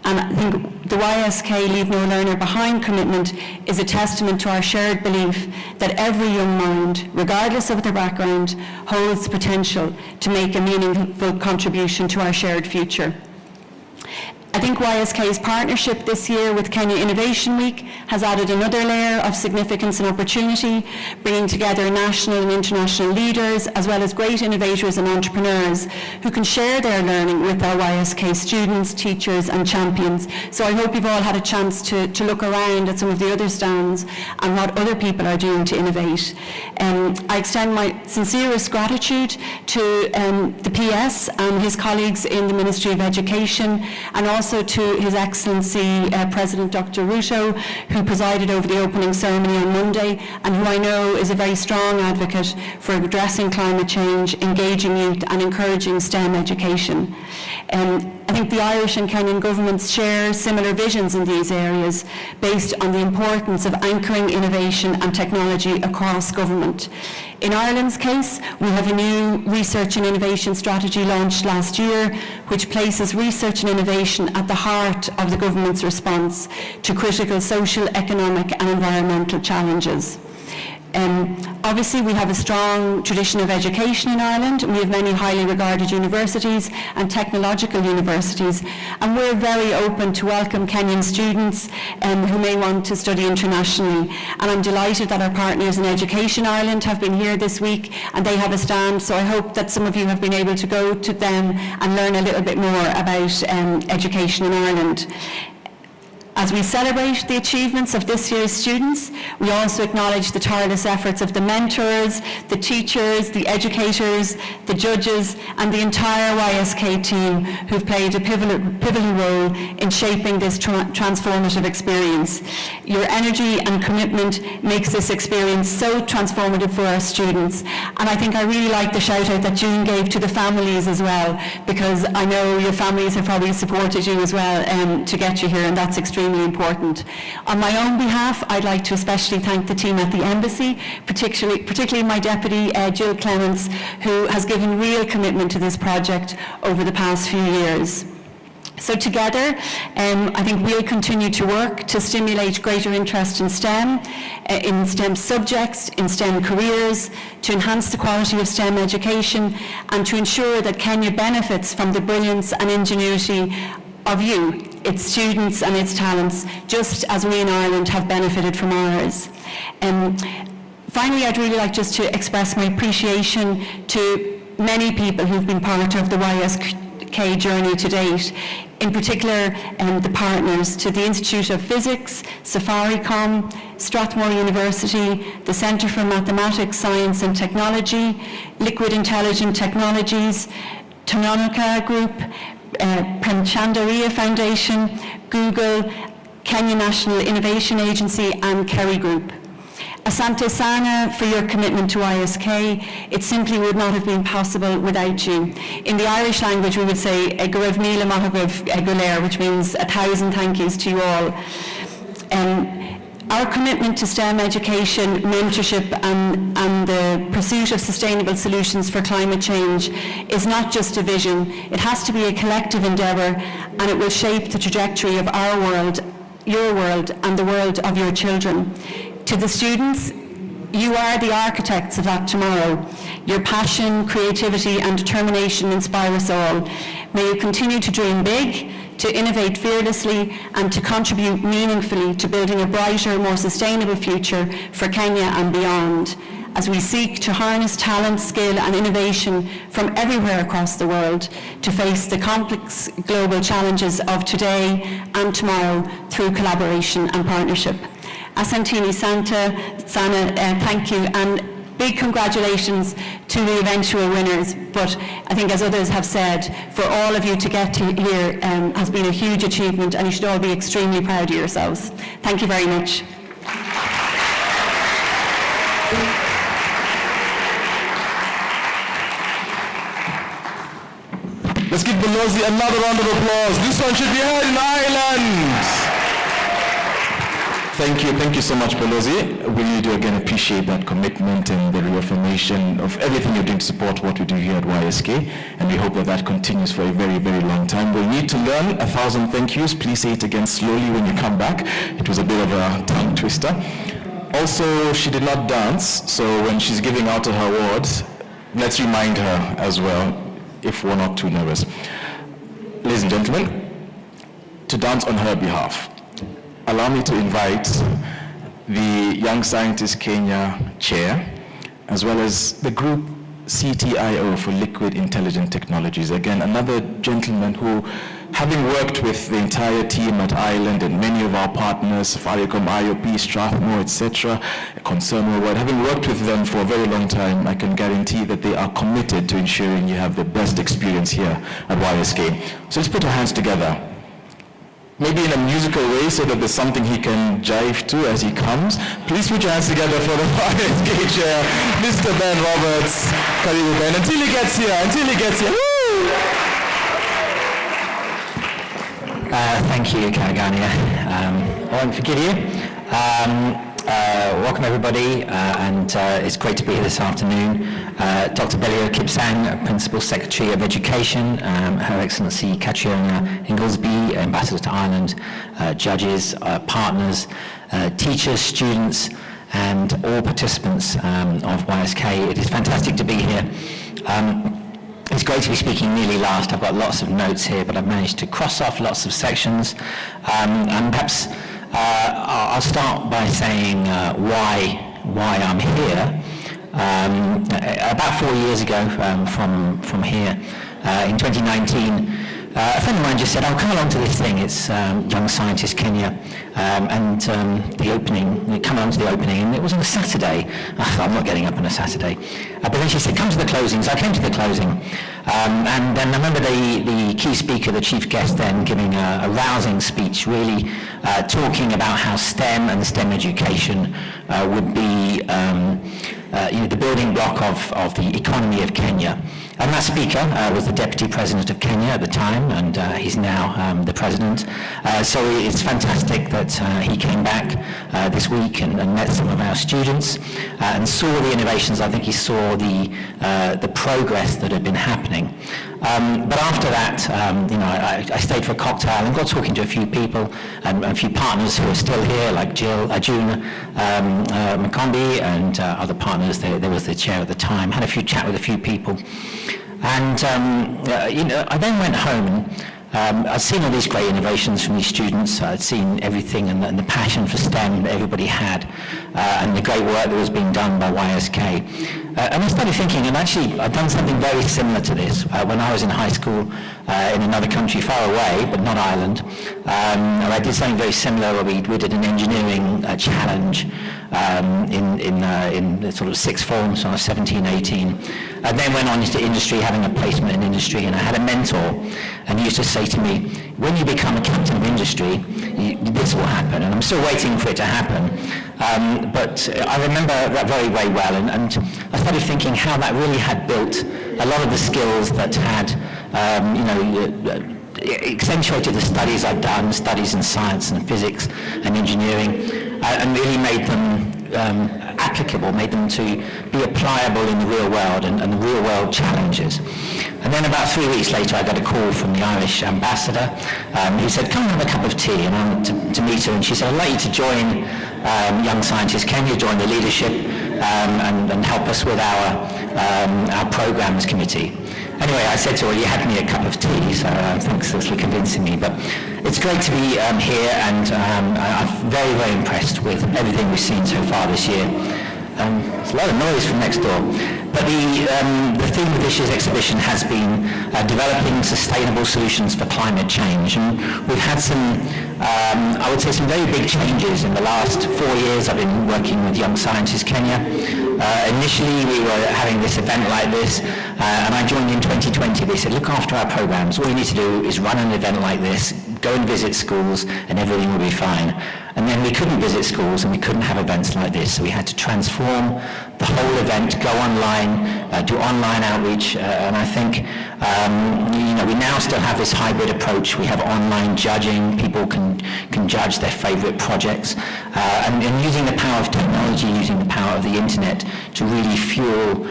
And I think the YSK Leave No Learner Behind commitment is a testament to our shared belief that every young mind, regardless of their background, holds the potential to make a meaningful contribution to our shared future. I think YSK's partnership this year with Kenya Innovation Week has added another layer of significance and opportunity, bringing together national and international leaders, as well as great innovators and entrepreneurs who can share their learning with our YSK students, teachers and champions. So I hope you've all had a chance to look around at some of the other stands and what other people are doing to innovate. I extend my sincerest gratitude to the PS and his colleagues in the Ministry of Education, and also to His Excellency President Dr. Ruto, who presided over the opening ceremony on Monday, and who I know is a very strong advocate for addressing climate change, engaging youth and encouraging STEM education. I think the Irish and Kenyan governments share similar visions in these areas, based on the importance of anchoring innovation and technology across government. In Ireland's case, we have a new research and innovation strategy launched last year, which places research and innovation at the heart of the government's response to critical social, economic and environmental challenges. Obviously, we have a strong tradition of education in Ireland, and we have many highly regarded universities and technological universities, and we're very open to welcome Kenyan students who may want to study internationally. And I'm delighted that our partners in Education Ireland have been here this week, and they have a stand, so I hope that some of you have been able to go to them and learn a little bit more about education in Ireland. As we celebrate the achievements of this year's students, we also acknowledge the tireless efforts of the mentors, the teachers, the educators, the judges, and the entire YSK team who've played a pivotal role in shaping this transformative experience. Your energy and commitment makes this experience so transformative for our students. And I think I really like the shout out that June gave to the families as well, because I know your families have probably supported you as well to get you here, and that's extremely important. On my own behalf, I'd like to especially thank the team at the Embassy, particularly my deputy, Jill Clements, who has given real commitment to this project over the past few years. So together, I think we'll continue to work to stimulate greater interest in STEM subjects, in STEM careers, to enhance the quality of STEM education, and to ensure that Kenya benefits from the brilliance and ingenuity of you, its students and its talents, just as we in Ireland have benefited from ours. Finally, I'd really like just to express my appreciation to many people who've been part of the YSK journey to date, in particular the partners to the Institute of Physics, Safaricom, Strathmore University, the Centre for Mathematics, Science and Technology, Liquid Intelligent Technologies, Tononoka Group, Premchandariya Foundation, Google, Kenya National Innovation Agency and Kerry Group. Asante sana for your commitment to ISK. It simply would not have been possible without you. In the Irish language we would say Egurev Mila Mahagav Eguler, which means 1,000 thank yous to you all. Our commitment to STEM education, mentorship and the pursuit of sustainable solutions for climate change is not just a vision. It has to be a collective endeavour, and it will shape the trajectory of our world, your world and the world of your children. To the students, you are the architects of that tomorrow. Your passion, creativity and determination inspire us all. May you continue to dream big, to innovate fearlessly and to contribute meaningfully to building a brighter, more sustainable future for Kenya and beyond. as we seek to harness talent, skill and innovation from everywhere across the world to face the complex global challenges of today and tomorrow through collaboration and partnership. Asantini Sana, thank you, and big congratulations to the eventual winners. But I think, as others have said, for all of you to get to here has been a huge achievement, and you should all be extremely proud of yourselves. Thank you very much. Let's give Belozi another round of applause. This one should be heard in Ireland. Thank you so much, Belozi. We really do again appreciate that commitment and the reaffirmation of everything you're doing to support what we do here at YSK, and we hope that that continues for a very, very long time. We'll need to learn 1,000 thank yous. Please say it again slowly when you come back. It was a bit of a tongue twister. Also, she did not dance, so when she's giving out her awards, let's remind her as well, if we're not too nervous. Ladies and gentlemen, to dance on her behalf, allow me to invite the Young Scientist Kenya chair, as well as the group CTIO for Liquid Intelligent Technologies. Again, another gentleman who, having worked with the entire team at Ireland and many of our partners, Safaricom, IOP, Strathmore, etc., Concern Worldwide, having worked with them for a very long time, I can guarantee that they are committed to ensuring you have the best experience here at YSK. So let's put our hands together. Maybe in a musical way so that there's something he can jive to as he comes. Please put your hands together for the YSK chair, Mr. Ben Roberts. Karibu Ben, until he gets here, Woo! Thank you, Karagania. I won't forgive you. Welcome everybody, and it's great to be here this afternoon. Dr. Belio Kipsang, Principal Secretary of Education, Her Excellency Catriona Inglesby, Ambassador to Ireland, judges, partners, teachers, students, and all participants of YSK. It is fantastic to be here. It's great to be speaking nearly last. I've got lots of notes here, but I've managed to cross off lots of sections, and perhaps I'll start by saying why I'm here. About 4 years ago from here, in 2019, a friend of mine just said, "Oh, come along to this thing. It's Young Scientist Kenya, and the opening. Come along to the opening." And it was on a Saturday. I'm not getting up on a Saturday. But then she said, "Come to the closing." So I came to the closing, and then I remember the key speaker, the chief guest, then giving a rousing speech, really talking about how STEM and STEM education would be the building block of the economy of Kenya. And that speaker was the Deputy President of Kenya at the time, and he's now the President. So it's fantastic that he came back this week and met some of our students and saw the innovations. I think he saw the progress that had been happening. But after that, I stayed for a cocktail and got talking to a few people and a few partners who are still here, like June McCombie and other partners. There was the chair at the time. Had a few chat with a few people, and I then went home and I'd seen all these great innovations from these students. I'd seen everything and the passion for STEM that everybody had, and the great work that was being done by YSK. And I started thinking, and actually I've done something very similar to this when I was in high school in another country far away, but not Ireland. And I did something very similar where we did an engineering challenge in the sort of sixth form, so I was 17, 18. I then went on into industry, having a placement in industry, and I had a mentor, and he used to say to me, when you become a captain of industry, this will happen, and I'm still waiting for it to happen. But I remember that very, very well, and I started thinking how that really had built a lot of the skills that had, accentuated the studies I'd done, studies in science and physics and engineering, and really made them applicable, made them to be applicable in the real world and the real world challenges. And then about 3 weeks later, I got a call from the Irish ambassador who said, "Come and have a cup of tea," and I went to meet her, and she said, "I'd like you to join Young Scientist Kenya, join the leadership and help us with our programs committee." Anyway, I said to her, "You had me a cup of tea, so thanks for convincing me." But it's great to be here, and I'm very, very impressed with everything we've seen so far this year. There's a lot of noise from next door. But the theme of this year's exhibition has been developing sustainable solutions for climate change. And we've had some, I would say, some very big changes in the last 4 years. I've been working with Young Scientists Kenya. Initially, we were having this event like this, and I joined in 2020. They said, look after our programs. All you need to do is run an event like this, go and visit schools, and everything will be fine. And then we couldn't visit schools and we couldn't have events like this, so we had to transform the whole event, go online, do online outreach, and I think we now still have this hybrid approach. We have online judging, people can judge their favorite projects, and using the power of technology, using the power of the internet to really fuel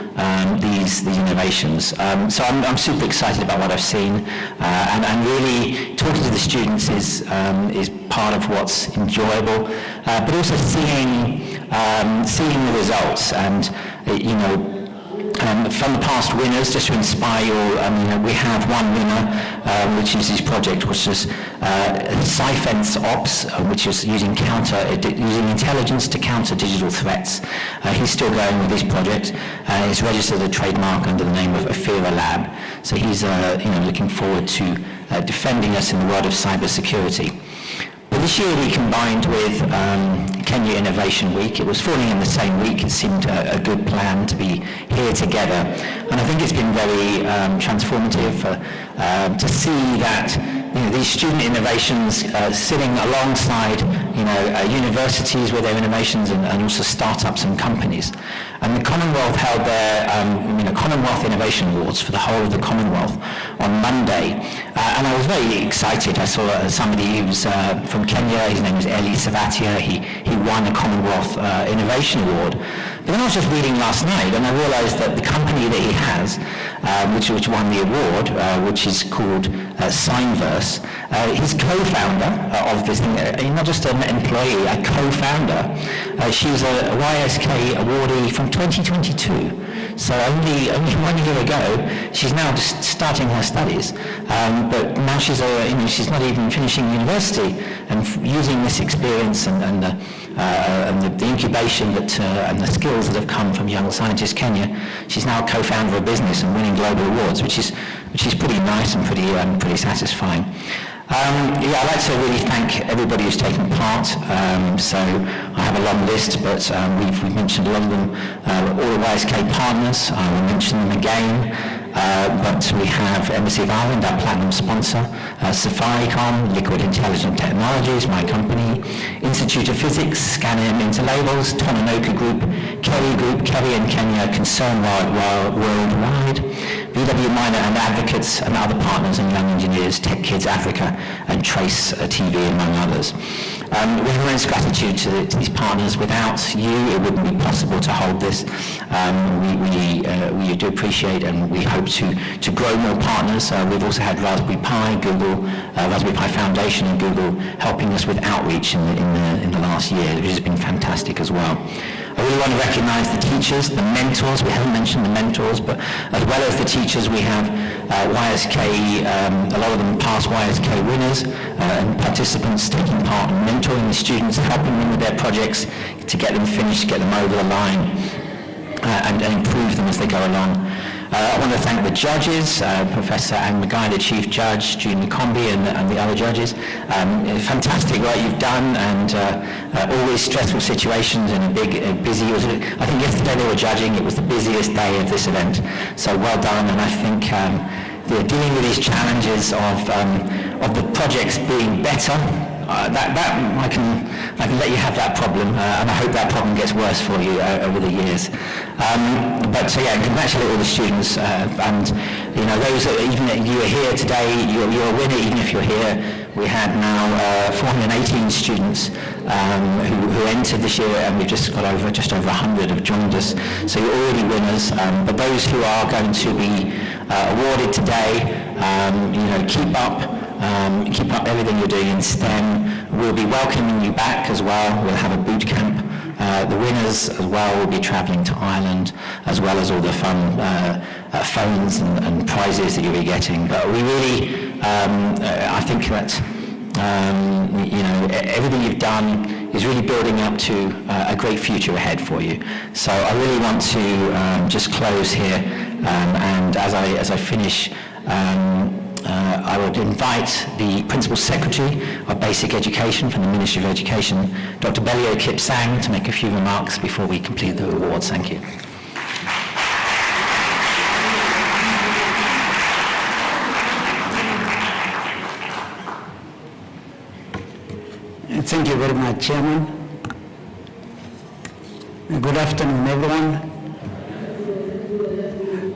these innovations. So I'm super excited about what I've seen, and really talking to the students is part of what's enjoyable, but also seeing the results, and from the past winners, just to inspire you all, we have one winner, which is this project, which is Cyfence Ops, which is using intelligence to counter digital threats. He's still going with this project. He's registered a trademark under the name of Afira Lab. So he's looking forward to defending us in the world of cybersecurity. But this year we combined with Kenya Innovation Week. It was falling in the same week. It seemed a good plan to be here together. And I think it's been very transformative to see that these student innovations sitting alongside universities with their innovations and also startups and companies. And the Commonwealth held their Commonwealth Innovation Awards for the whole of the Commonwealth on Monday. And I was very excited. I saw somebody who's from Kenya. His name is Eli Savatia. He won a Commonwealth Innovation Award. But then I was just reading last night, and I realized that the company that he has, which won the award, which is called Signverse, he's co-founder of this thing, not just an employee, a co-founder. She's a YSK awardee from 2022. So only 1 year ago, she's now just starting her studies. But now she's not even finishing university, and using this experience and the incubation and the skills that have come from Young Scientists Kenya, she's now a co-founder of a business and winning global awards, which is pretty nice and pretty satisfying. I'd like to really thank everybody who's taken part. So I have a long list, but we've mentioned a lot of them. All the YSK partners, I will mention them again. But we have Embassy of Ireland, our platinum sponsor, Safaricom, Liquid Intelligent Technologies, my company, Institute of Physics, Scanem Interlabels, Tononoka Group, Kerry and Kenya, Concern Worldwide, VW Minor and Advocates, and other partners and young engineers, Tech Kids Africa, and Trace TV, among others. We have immense gratitude to these partners. Without you, it wouldn't be possible to hold this. We do appreciate, and we hope to grow more partners. We've also had Raspberry Pi, Google, Raspberry Pi Foundation and Google helping us with outreach in the last year, which has been fantastic as well. I really want to recognize the teachers, the mentors. We haven't mentioned the mentors, but as well as the teachers, we have YSK, a lot of them past YSK winners, and participants taking part in mentoring the students, helping them with their projects to get them finished, get them over the line, and improve them as they go along. I want to thank the judges, Professor Anne Magai, the Chief Judge, June Combi, and the other judges. Fantastic work you've done, and always stressful situations and busy. I think yesterday they were judging. It was the busiest day of this event. So well done, and I think dealing with these challenges of the projects being better. That I can let you have that problem, and I hope that problem gets worse for you over the years. Congratulate all the students, and those that even if you are here today, you're a winner. Even if you're here, we had now 418 students who entered this year, and we've just got just over 100 have joined us. So you're already winners. But those who are going to be awarded today, keep up everything you're doing in STEM. We'll be welcoming you back as well. We'll have a boot camp. The winners as well will be travelling to Ireland, as well as all the fun phones and prizes that you'll be getting. But we really, I think that Everything you've done is really building up to a great future ahead for you. So I really want to just close here, and as I finish, I would invite the Principal Secretary of Basic Education from the Ministry of Education, Dr. Belio Kipsang, to make a few remarks before we complete the awards. Thank you. Thank you very much, Chairman. Good afternoon, everyone.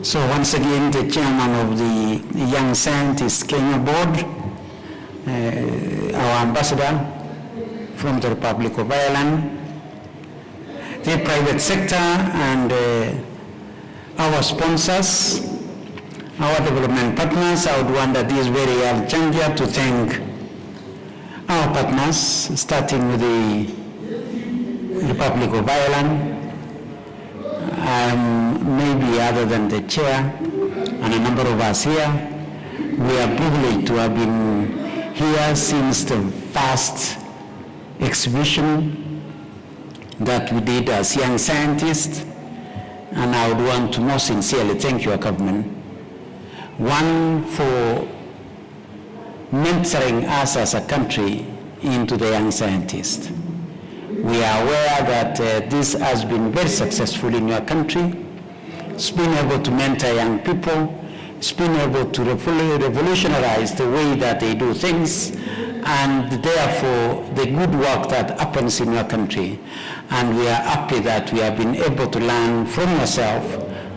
So once again, the Chairman of the Young Scientists Kenya Board, our Ambassador from the Republic of Ireland, the private sector and our sponsors, our development partners. I would want at this very early juncture to thank our partners, starting with the Republic of Ireland, maybe other than the chair and a number of us here. We are privileged to have been here since the first exhibition that we did as young scientists, and I would want to most sincerely thank your government. One, for mentoring us as a country into the young scientists. We are aware that this has been very successful in your country. It's been able to mentor young people. It's been able to revolutionize the way that they do things, and therefore the good work that happens in your country. And we are happy that we have been able to learn from yourself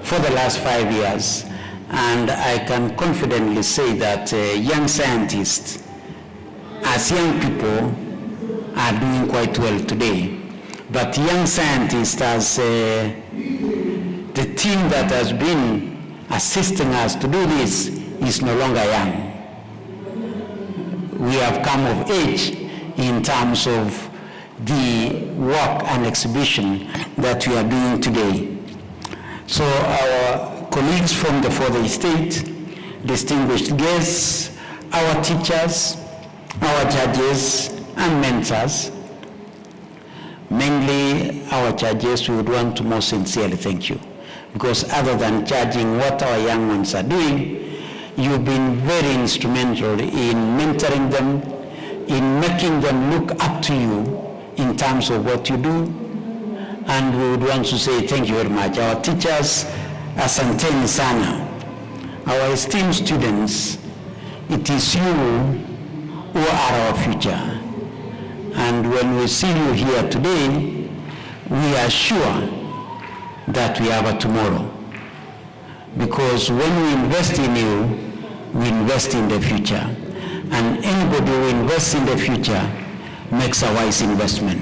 for the last 5 years. And I can confidently say that young scientists, as young people, are doing quite well today. But young scientists, as the team that has been assisting us to do this, is no longer young. We have come of age in terms of the work and exhibition that we are doing today. So our colleagues from the further estate, distinguished guests, our teachers, our judges and mentors, mainly our judges, we would want to most sincerely thank you, because other than judging what our young ones are doing, you've been very instrumental in mentoring them, in making them look up to you in terms of what you do, and we would want to say thank you very much. Our teachers, asanteni sana. Our esteemed students, it is you who are our future. And when we see you here today, we are sure that we have a tomorrow. Because when we invest in you, we invest in the future. And anybody who invests in the future makes a wise investment.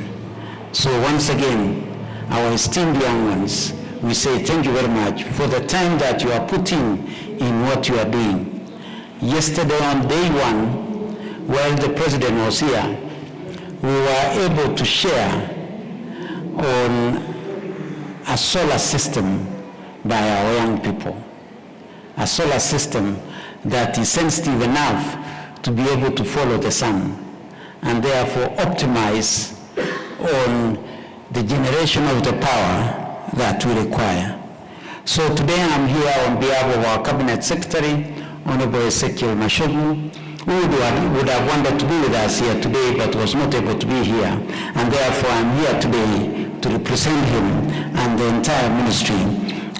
So once again, our esteemed young ones, we say thank you very much for the time that you are putting in what you are doing. Yesterday on day one, while the president was here, we were able to share on a solar system by our young people. A solar system that is sensitive enough to be able to follow the sun and therefore optimize on the generation of the power that we require. So today I'm here on behalf of our Cabinet Secretary, Honorable Ezekiel Mashogu, who would have wanted to be with us here today but was not able to be here. And therefore I'm here today to represent him and the entire Ministry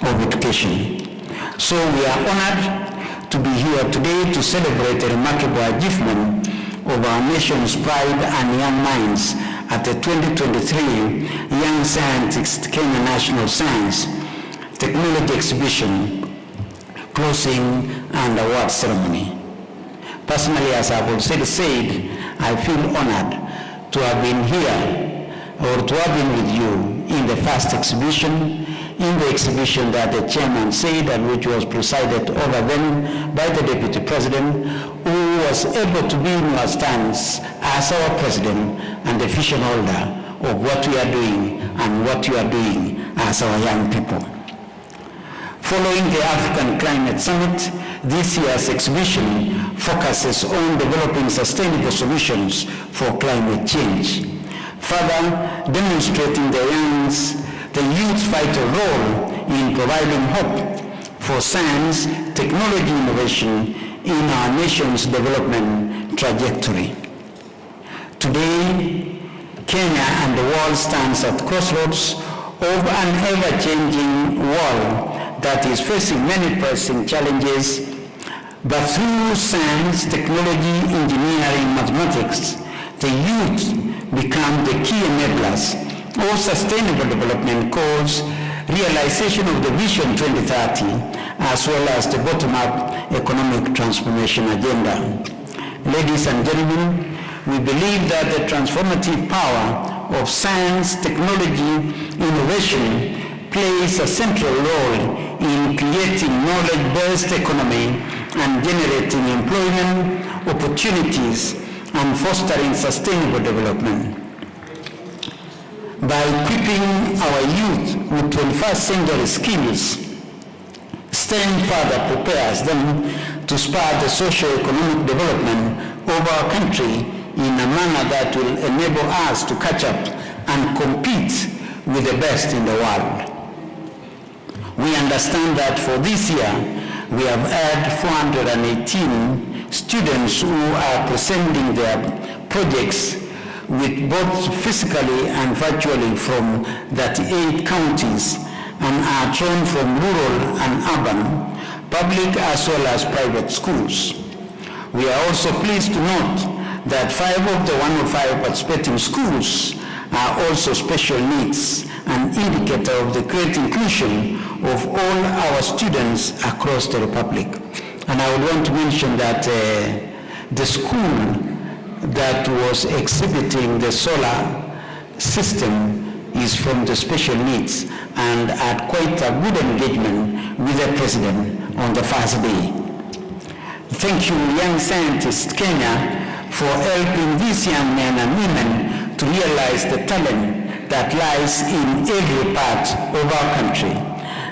of Education. So we are honored to be here today to celebrate the remarkable achievement of our nation's pride and young minds at the 2023 Young Scientists Kenya National Science Technology Exhibition closing and award ceremony. Personally, as I've already said, I feel honored to have been here or to have been with you in the first exhibition, in the exhibition that the chairman said and which was presided over then by the Deputy President, who was able to be in our stance as our President and the vision holder of what we are doing and what you are doing as our young people. Following the African Climate Summit, this year's exhibition focuses on developing sustainable solutions for climate change, further demonstrating the youth's vital role in providing hope for science, technology innovation in our nation's development trajectory. Today, Kenya and the world stands at crossroads of an ever-changing world that is facing many pressing challenges, but through science, technology, engineering, mathematics, the youth become the key enablers of sustainable development goals, realization of the Vision 2030, as well as the bottom-up economic transformation agenda. Ladies and gentlemen, we believe that the transformative power of science, technology, innovation plays a central role in creating knowledge-based economy and generating employment opportunities and fostering sustainable development. By equipping our youth with 21st century skills, STEM further prepares them to spur the socio-economic development of our country in a manner that will enable us to catch up and compete with the best in the world. We understand that for this year, we have had 418 students who are presenting their projects with both physically and virtually from 38 counties and are drawn from rural and urban, public as well as private schools. We are also pleased to note that 5 of the 105 participating schools are also special needs, an indicator of the great inclusion of all our students across the Republic. And I would want to mention that the school that was exhibiting the solar system is from the special needs and had quite a good engagement with the president on the first day. Thank you, Young Scientist Kenya, for helping these young men and women to realize the talent that lies in every part of our country,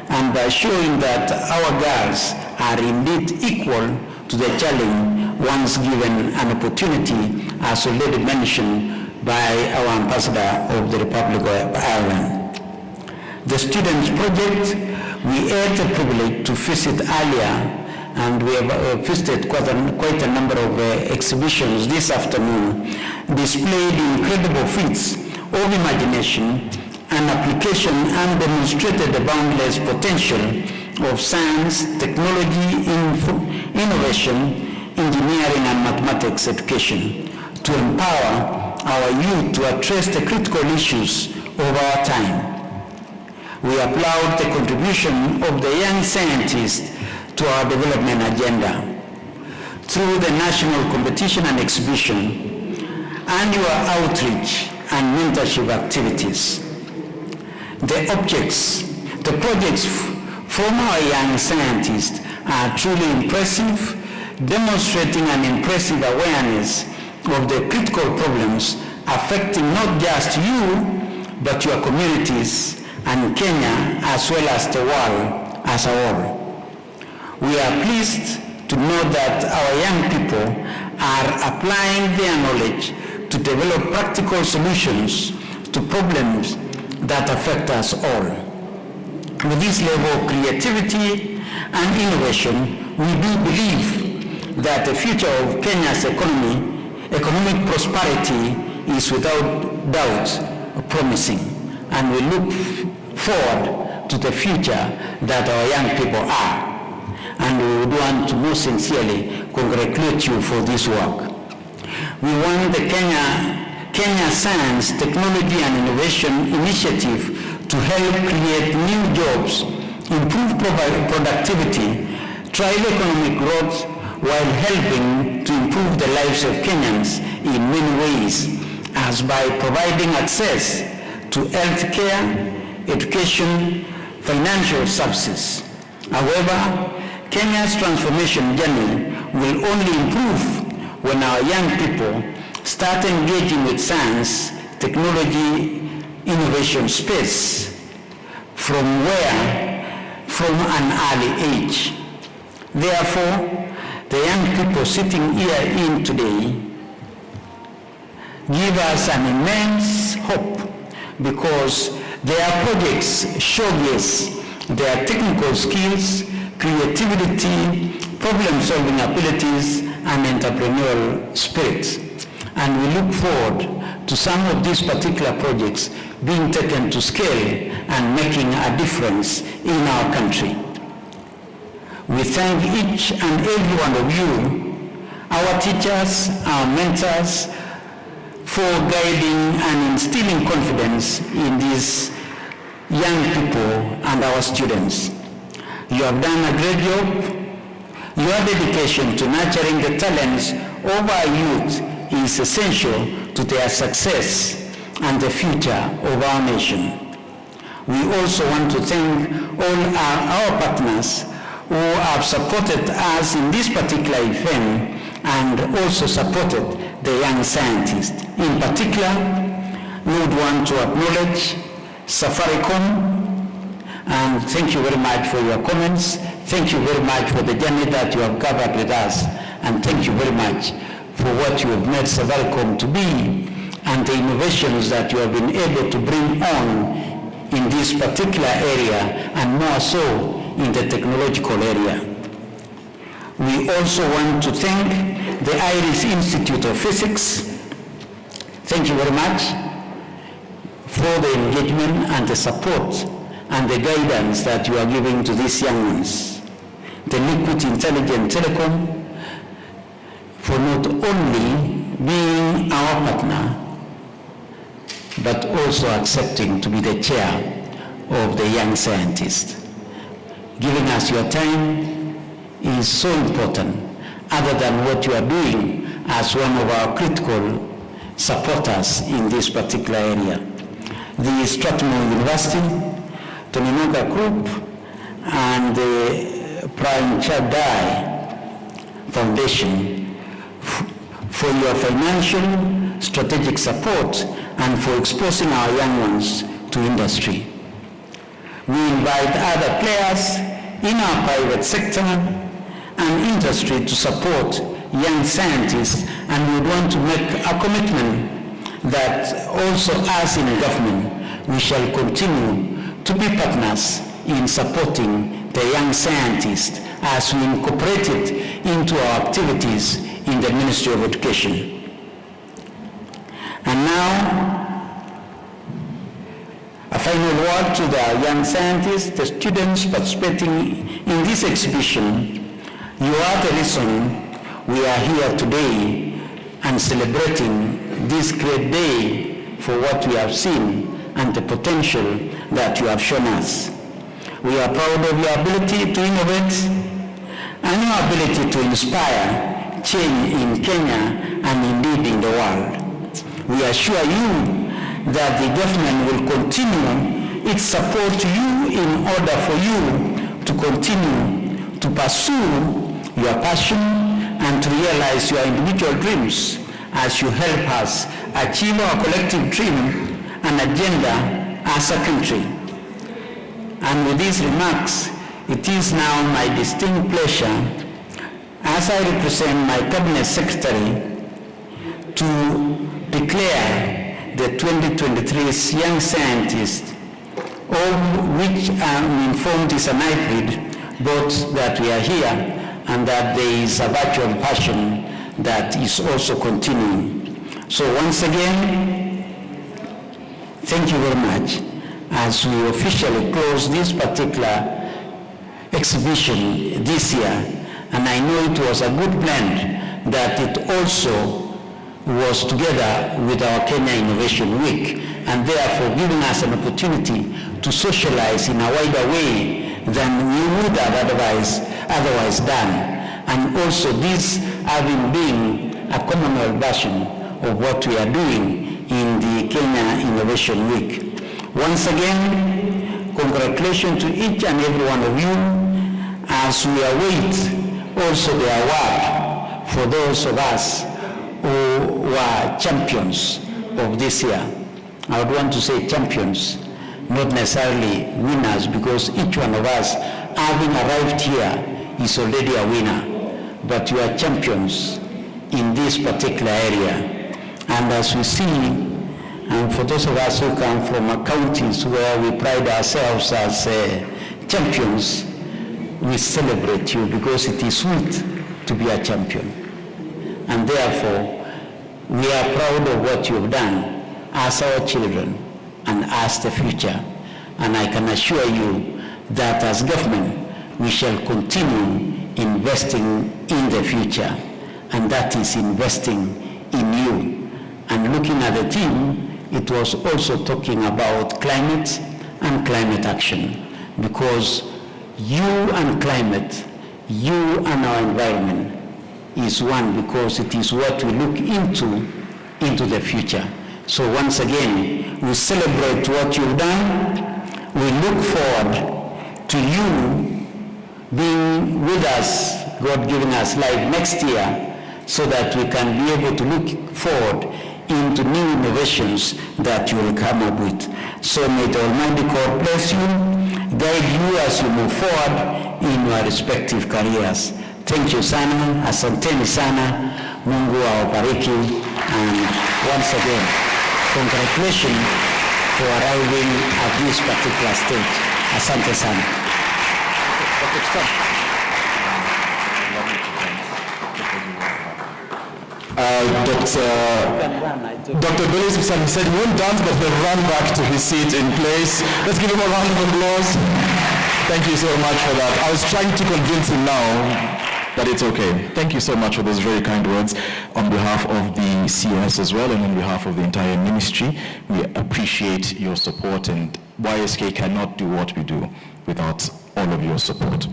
and by showing that our girls are indeed equal to the challenge once given an opportunity, as already mentioned by our ambassador of the Republic of Ireland. The Students Project, we had the privilege to visit earlier, and we have visited quite a number of exhibitions this afternoon, displayed incredible feats of imagination and application and demonstrated the boundless potential of science, technology, innovation, engineering and mathematics education to empower our youth to address the critical issues of our time. We applaud the contribution of the young scientists to our development agenda through the national competition and exhibition, annual outreach and mentorship activities. The projects from our young scientists are truly impressive, demonstrating an impressive awareness of the critical problems affecting not just you, but your communities and Kenya as well as the world as a whole. We are pleased to know that our young people are applying their knowledge to develop practical solutions to problems that affect us all. With this level of creativity and innovation, we do believe that the future of Kenya's economic prosperity is without doubt promising, and we look forward to the future that our young people are. And we would want to most sincerely congratulate you for this work. We want the Kenya Science, Technology and Innovation Initiative to help create new jobs, improve productivity, drive economic growth, while helping to improve the lives of Kenyans in many ways, as by providing access to healthcare, education, financial services. However, Kenya's transformation journey will only improve when our young people start engaging with science, technology, innovation space from an early age. Therefore, the young people sitting here in today give us an immense hope because their projects showcase their technical skills, creativity, problem-solving abilities, and entrepreneurial spirit. And we look forward to some of these particular projects being taken to scale and making a difference in our country. We thank each and every one of you, our teachers, our mentors, for guiding and instilling confidence in these young people and our students. You have done a great job. Your dedication to nurturing the talents of our youth is essential to their success and the future of our nation. We also want to thank all our partners who have supported us in this particular event and also supported the young scientists. In particular, we would want to acknowledge Safaricom, and thank you very much for your comments. Thank you very much for the journey that you have covered with us, and thank you very much for what you have made Safaricom to be and the innovations that you have been able to bring on in this particular area and more so in the technological area. We also want to thank the Irish Institute of Physics. Thank you very much for the engagement and the support and the guidance that you are giving to these young ones. The Liquid Intelligent Telecom for not only being our partner, but also accepting to be the chair of the young scientists. Giving us your time is so important, other than what you are doing as one of our critical supporters in this particular area. The Strathmore University, Tononoka Group, and the Prime Chadai Foundation for your financial, strategic support and for exposing our young ones to industry. We invite other players in our private sector and industry to support young scientists, and we want to make a commitment that also us in government, we shall continue to be partners in supporting the young scientists as we incorporate it into our activities in the Ministry of Education. And now, a final word to the young scientists, the students participating in this exhibition. You are the reason we are here today and celebrating this great day for what we have seen and the potential that you have shown us. We are proud of your ability to innovate and your ability to inspire change in Kenya and indeed in the world. We assure you that the government will continue its support to you in order for you to continue to pursue your passion and to realize your individual dreams as you help us achieve our collective dream and agenda as a country. And with these remarks, it is now my distinct pleasure, as I represent my Cabinet Secretary, to declare the 2023 Young Scientist, of which I'm informed is an hybrid, both that we are here and that there is a virtual version that is also continuing. So once again, thank you very much as we officially close this particular exhibition this year. And I know it was a good blend that it also was together with our Kenya Innovation Week, and therefore giving us an opportunity to socialize in a wider way than we would have otherwise done. And also this having been a Commonwealth version of what we are doing in the Kenya Innovation Week. Once again, congratulations to each and every one of you as we await also the award for those of us who were champions of this year. I would want to say champions, not necessarily winners, because each one of us, having arrived here is already a winner, but you are champions in this particular area. And as we see, and for those of us who come from counties where we pride ourselves as champions, we celebrate you because it is sweet to be a champion. And therefore, we are proud of what you've done as our children and as the future. And I can assure you that as government, we shall continue investing in the future, and that is investing in you. And looking at the theme, it was also talking about climate and climate action, because you and climate, you and our environment is one, because it is what we look into the future. So once again, we celebrate what you've done. We look forward to you being with us, God giving us life next year, so that we can be able to look forward into new innovations that you will come up with. So may the Almighty God bless you, guide you as you move forward in your respective careers. Thank you sana, asanteni sana, Mungu awabariki, and once again, congratulations for arriving at this particular stage. Asante sana. Dr. Billy Kipsang, he said he won't dance, but he'll run back to his seat in place. Let's give him a round of applause. Thank you so much for that. I was trying to convince him now that it's okay. Thank you so much for those very kind words on behalf of the CS as well, and on behalf of the entire ministry. We appreciate your support, and YSK cannot do what we do without all of your support.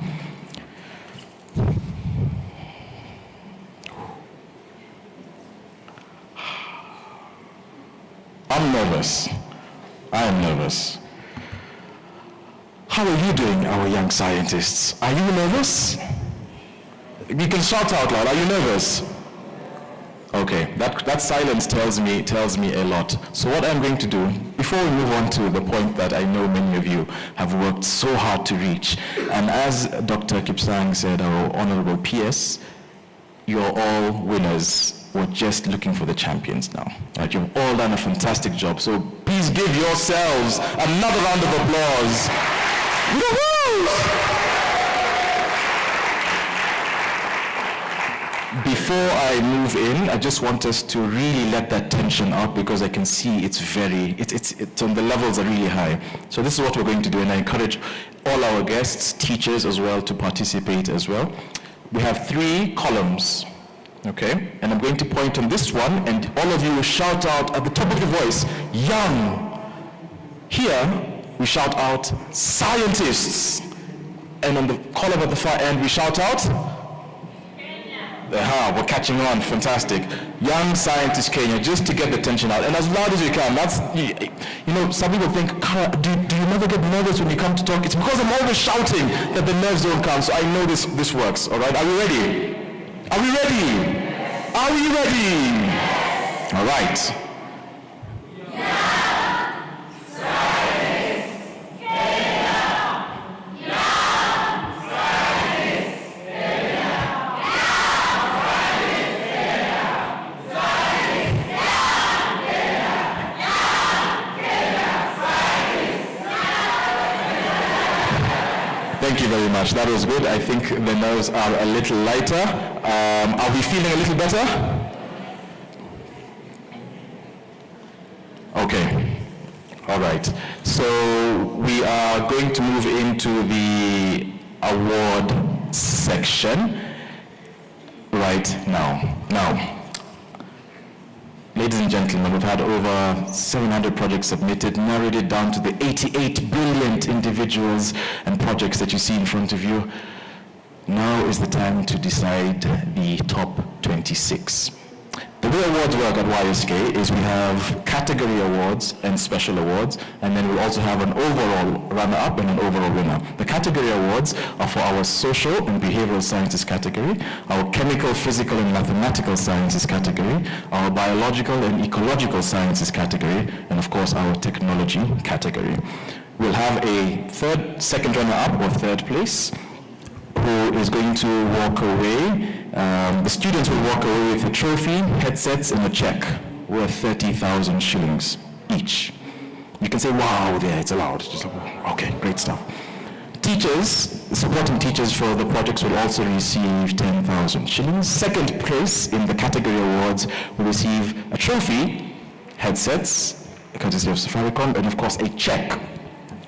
I'm nervous. I am nervous. How are you doing, our young scientists? Are you nervous? You can shout out loud. Are you nervous? Okay, that silence tells me a lot. So what I'm going to do, before we move on to the point that I know many of you have worked so hard to reach, and as Dr. Kipsang said, our honorable PS, you're all winners. We're just looking for the champions now. Right? You've all done a fantastic job. So please give yourselves another round of applause. Before I move in, I just want us to really let that tension out, because I can see it's on the levels are really high. So this is what we're going to do, and I encourage all our guests, teachers as well, to participate as well. We have 3 columns. Okay, and I'm going to point on this one, and all of you will shout out at the top of your voice, young. Here, we shout out scientists. And on the column at the far end, we shout out Kenya. We're catching on, fantastic. Young scientist Kenya, just to get the tension out. And as loud as you can. That's, you know, some people think, do you never get nervous when you come to talk? It's because I'm always shouting that the nerves don't come. So I know this works, all right? Are we ready? Are we ready? Are we ready? All right. Thank you very much. That was good. I think the nerves are a little lighter. Are we feeling a little better? Okay. All right. So we are going to move into the award section right now. Now, ladies and gentlemen, we've had over 700 projects submitted, narrowed it down to the 88 brilliant individuals and projects that you see in front of you. Now is the time to decide the top 26. The way awards work at YSK is we have category awards and special awards, and then we'll also have an overall runner-up and an overall winner. The category awards are for our social and behavioral sciences category, our chemical, physical, and mathematical sciences category, our biological and ecological sciences category, and of course our technology category. We'll have a second runner-up or third place, who is going to walk away. The students will walk away with a trophy, headsets, and a check worth 30,000 shillings each. You can say, wow, there, it's allowed. Just, okay, great stuff. Teachers, supporting teachers for the projects will also receive 10,000 shillings. Second place in the category awards will receive a trophy, headsets, courtesy of Safaricom, and of course a check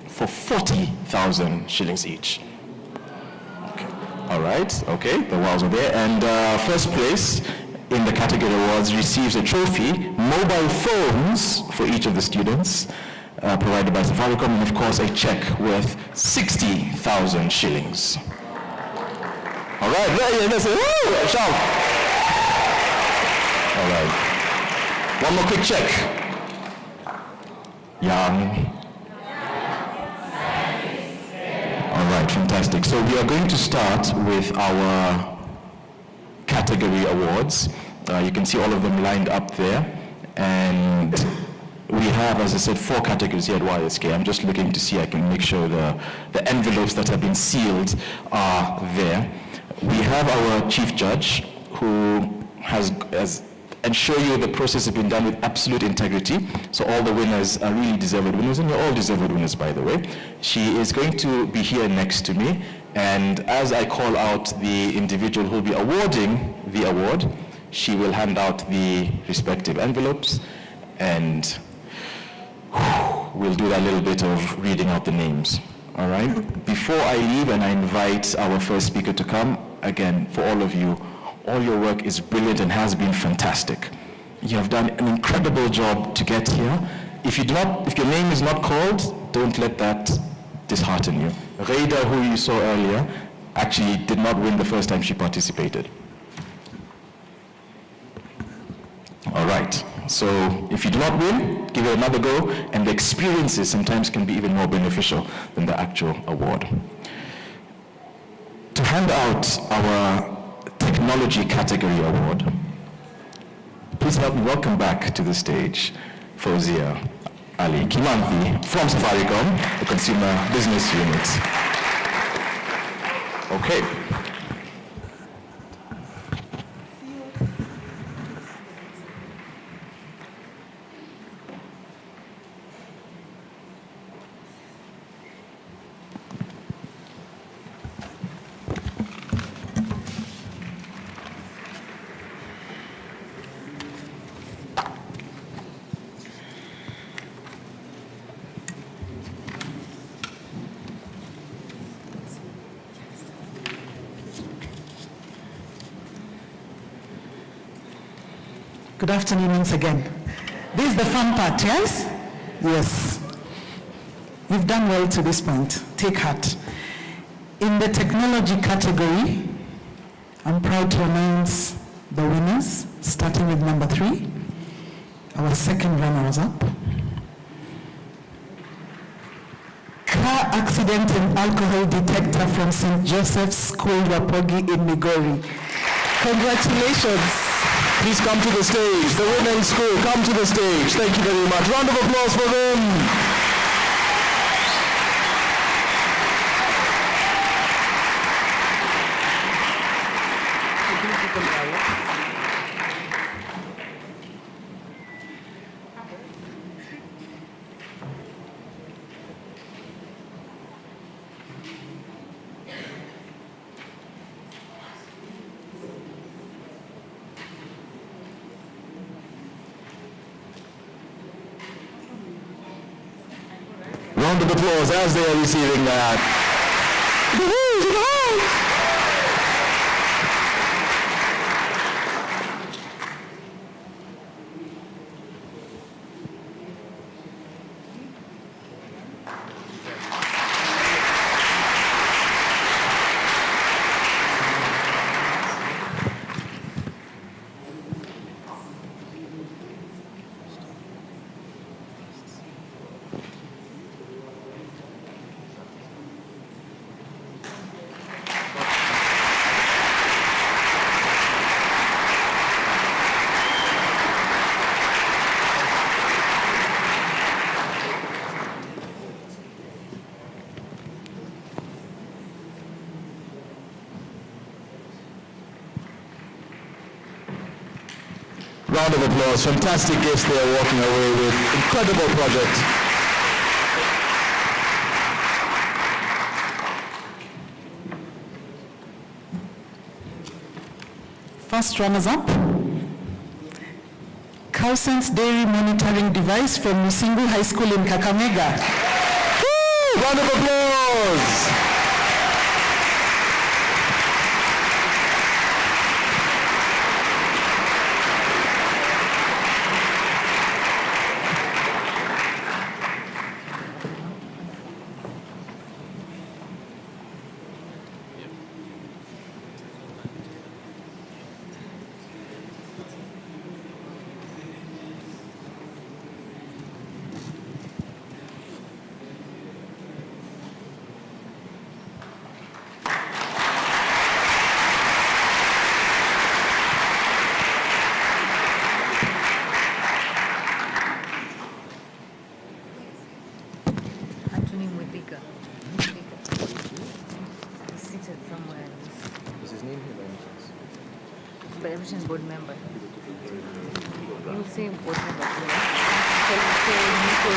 for 40,000 shillings each. Okay. All right, okay, the wows are there. And first place in the category awards receives a trophy, mobile phones for each of the students, provided by Safaricom, and of course a check worth 60,000 shillings. All right, let's say, woo, shout. All right, one more quick check. Young. All right, fantastic. So we are going to start with our category awards. You can see all of them lined up there, and we have, as I said, 4 categories here at YSK. I'm just looking to see I can make sure the envelopes that have been sealed are there. We have our chief judge who has ensure you the process has been done with absolute integrity. So all the winners are really deserved winners, and you're all deserved winners, by the way. She is going to be here next to me, and as I call out the individual who will be awarding the award, she will hand out the respective envelopes, and we'll do that little bit of reading out the names. All right? Before I leave and I invite our first speaker to come, again, for all of you, all your work is brilliant and has been fantastic. You have done an incredible job to get here. If your name is not called, don't let that dishearten you. Rhaida, who you saw earlier, actually did not win the first time she participated. All right, so if you do not win, give it another go, and the experiences sometimes can be even more beneficial than the actual award. To hand out our Technology Category Award, please help me welcome back to the stage Fauzia Ali Kimanthi from Safaricom, the Consumer Business Unit. Okay. Good afternoon once again. This is the fun part, yes? Yes. You've done well to this point. Take heart. In the technology category, I'm proud to announce the winners, starting with number 3, our second runners-up. Car accident and alcohol detector from St. Joseph's School, Rapogi in Migori. Congratulations. Please come to the stage. The women in school, come to the stage. Thank you very much. Round of applause for them. Round of applause as they are receiving that. Round of applause. Fantastic gifts they are walking away with. Incredible project. First runners-up, Cowsense Dairy Monitoring Device from Musingu High School in Kakamega. Woo! Round of applause. Anthony Mudiga. He's seated somewhere else. Is his name here by any chance? But everything board member. You'll see board member. So you say Nico.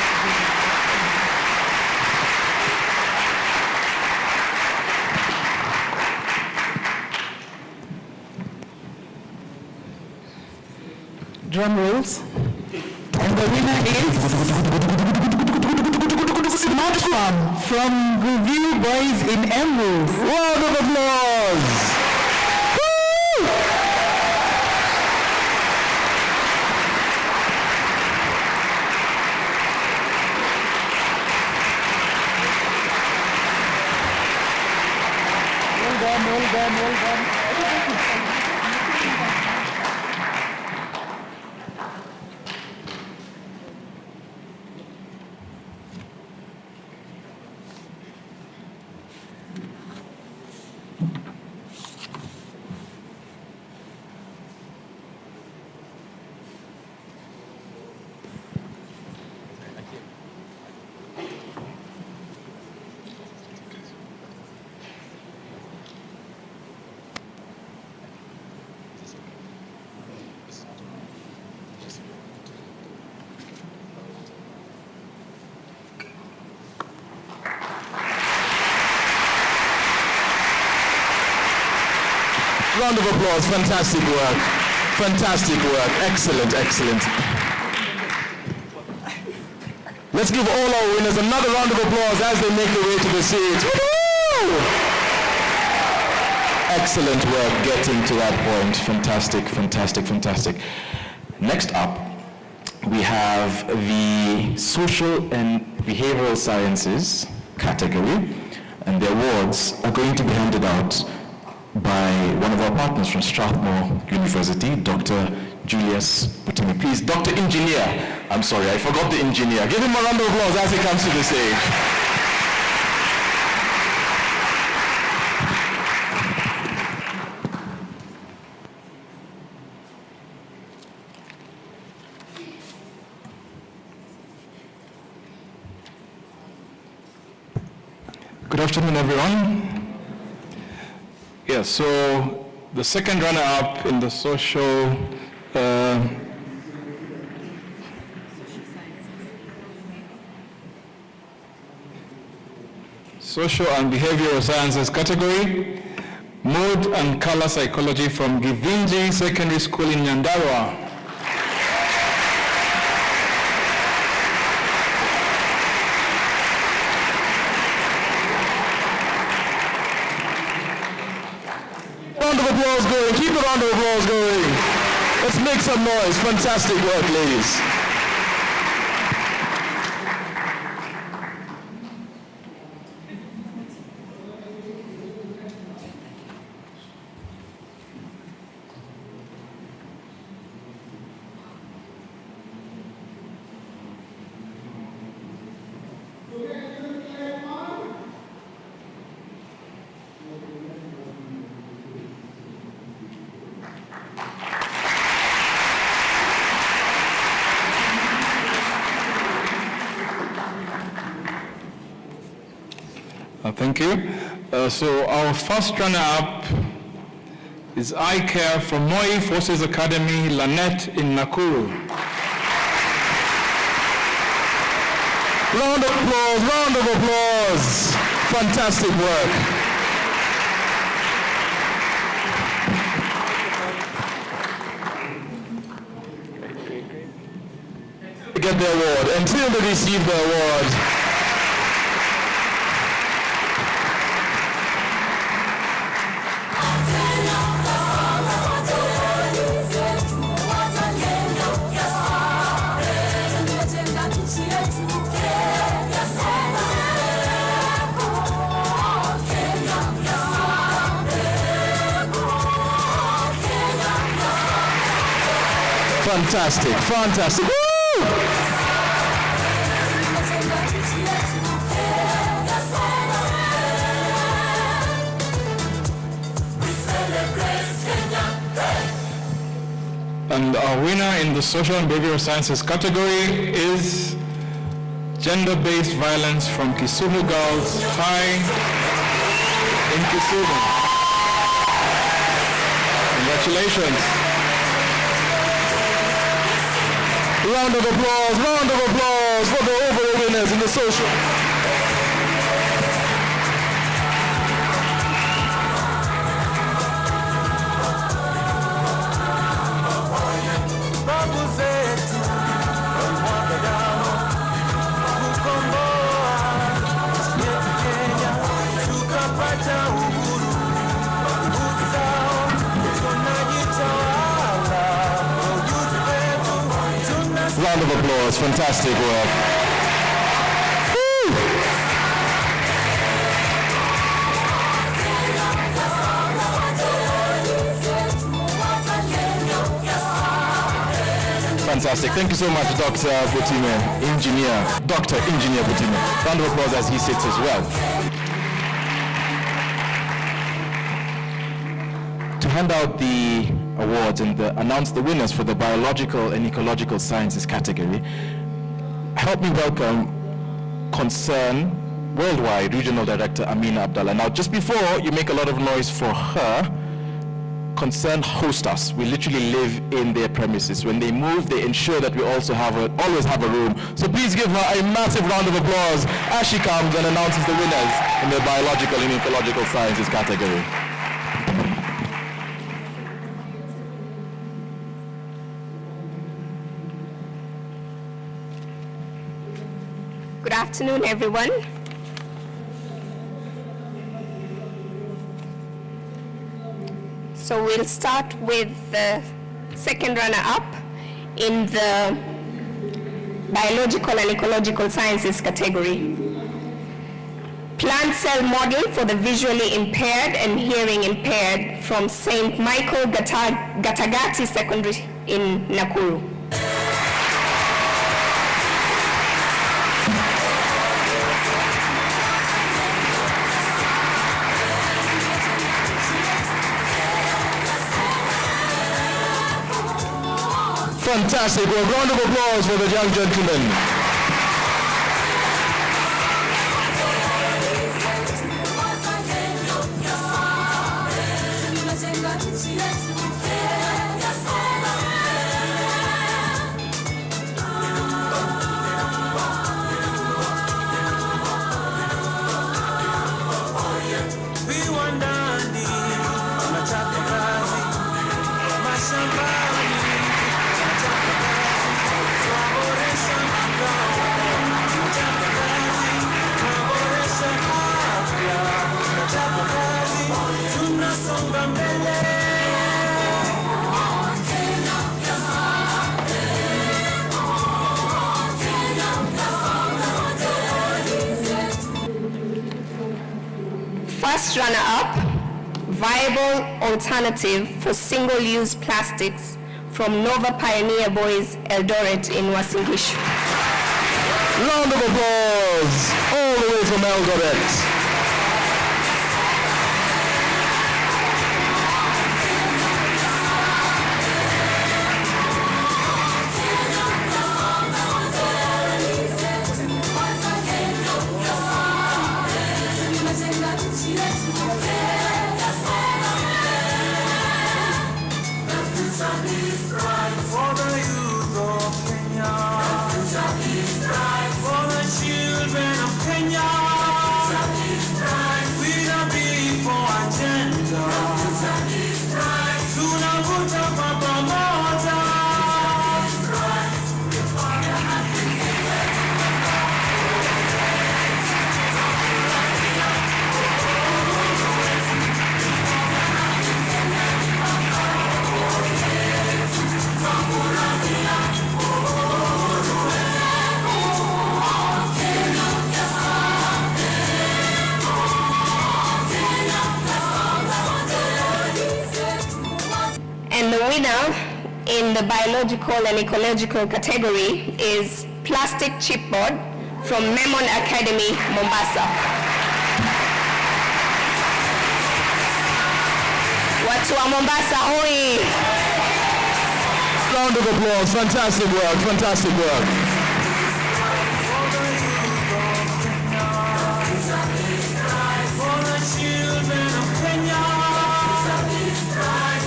Drum rolls. And the winner is Smart Farm from Review Boys in Embu. Round of applause. Woo! Well done. Round of applause. Fantastic work. Fantastic work. Excellent, excellent. Let's give all our winners another round of applause as they make their way to the seats. Woo! Excellent work getting to that point. Fantastic, fantastic, fantastic. Next up, we have the Social and Behavioral Sciences category, and the awards are going to be handed out by one of our partners from Strathmore University, Dr. Julius Butimi. Please, Dr. Engineer. I'm sorry, I forgot the engineer. Give him a round of applause as he comes to the stage. Good afternoon, everyone. Yeah, so the second runner-up in the social and behavioral sciences category, mood and color psychology from Givinji Secondary School in Nyandarua. Round of applause going. Keep the round of applause going. Let's make some noise. Fantastic work, ladies. Thank you. So our first runner-up is I Care from Moi Forces Academy, Lanet in Nakuru. Round of applause, round of applause. Fantastic work. Get the award. Until they receive the award, fantastic, fantastic. Woo! And our winner in the Social and Behavioral Sciences category is Gender-Based Violence from Kisumu Girls High in Kisumu. Congratulations. Round of applause for the overall winners in the social. Round of applause, fantastic work. Woo! Fantastic. Thank you so much, Dr. Butime, Dr. Engineer Butime. Round of applause as he sits as well. To hand out the awards and announce the winners for the biological and ecological sciences category, help me welcome Concern Worldwide Regional Director Amina Abdallah. Now, just before you make a lot of noise for her, Concern host us. We literally live in their premises. When they move, they ensure that we also always have a room. So please give her a massive round of applause as she comes and announces the winners in the biological and ecological sciences category. Good afternoon, everyone. So we'll start with the second runner-up in the biological and ecological sciences category. Plant cell model for the visually impaired and hearing impaired from St. Michael Gatagati Secondary in Nakuru. Fantastic. Well, round of applause for the young gentleman. First runner-up, viable alternative for single-use plastics from Nova Pioneer Boys Eldoret in Uasin Gishu. Round of applause all the way from Eldoret. for the youth of Kenya. For the children of Kenya. With a big for agenda. Tunavuta kwa pamoja. And the winner in the biological and ecological category is plastic chipboard from Memon Academy, Mombasa. Watu wa Mombasa hoi! Round of applause, fantastic work, fantastic work. For the children of Kenya.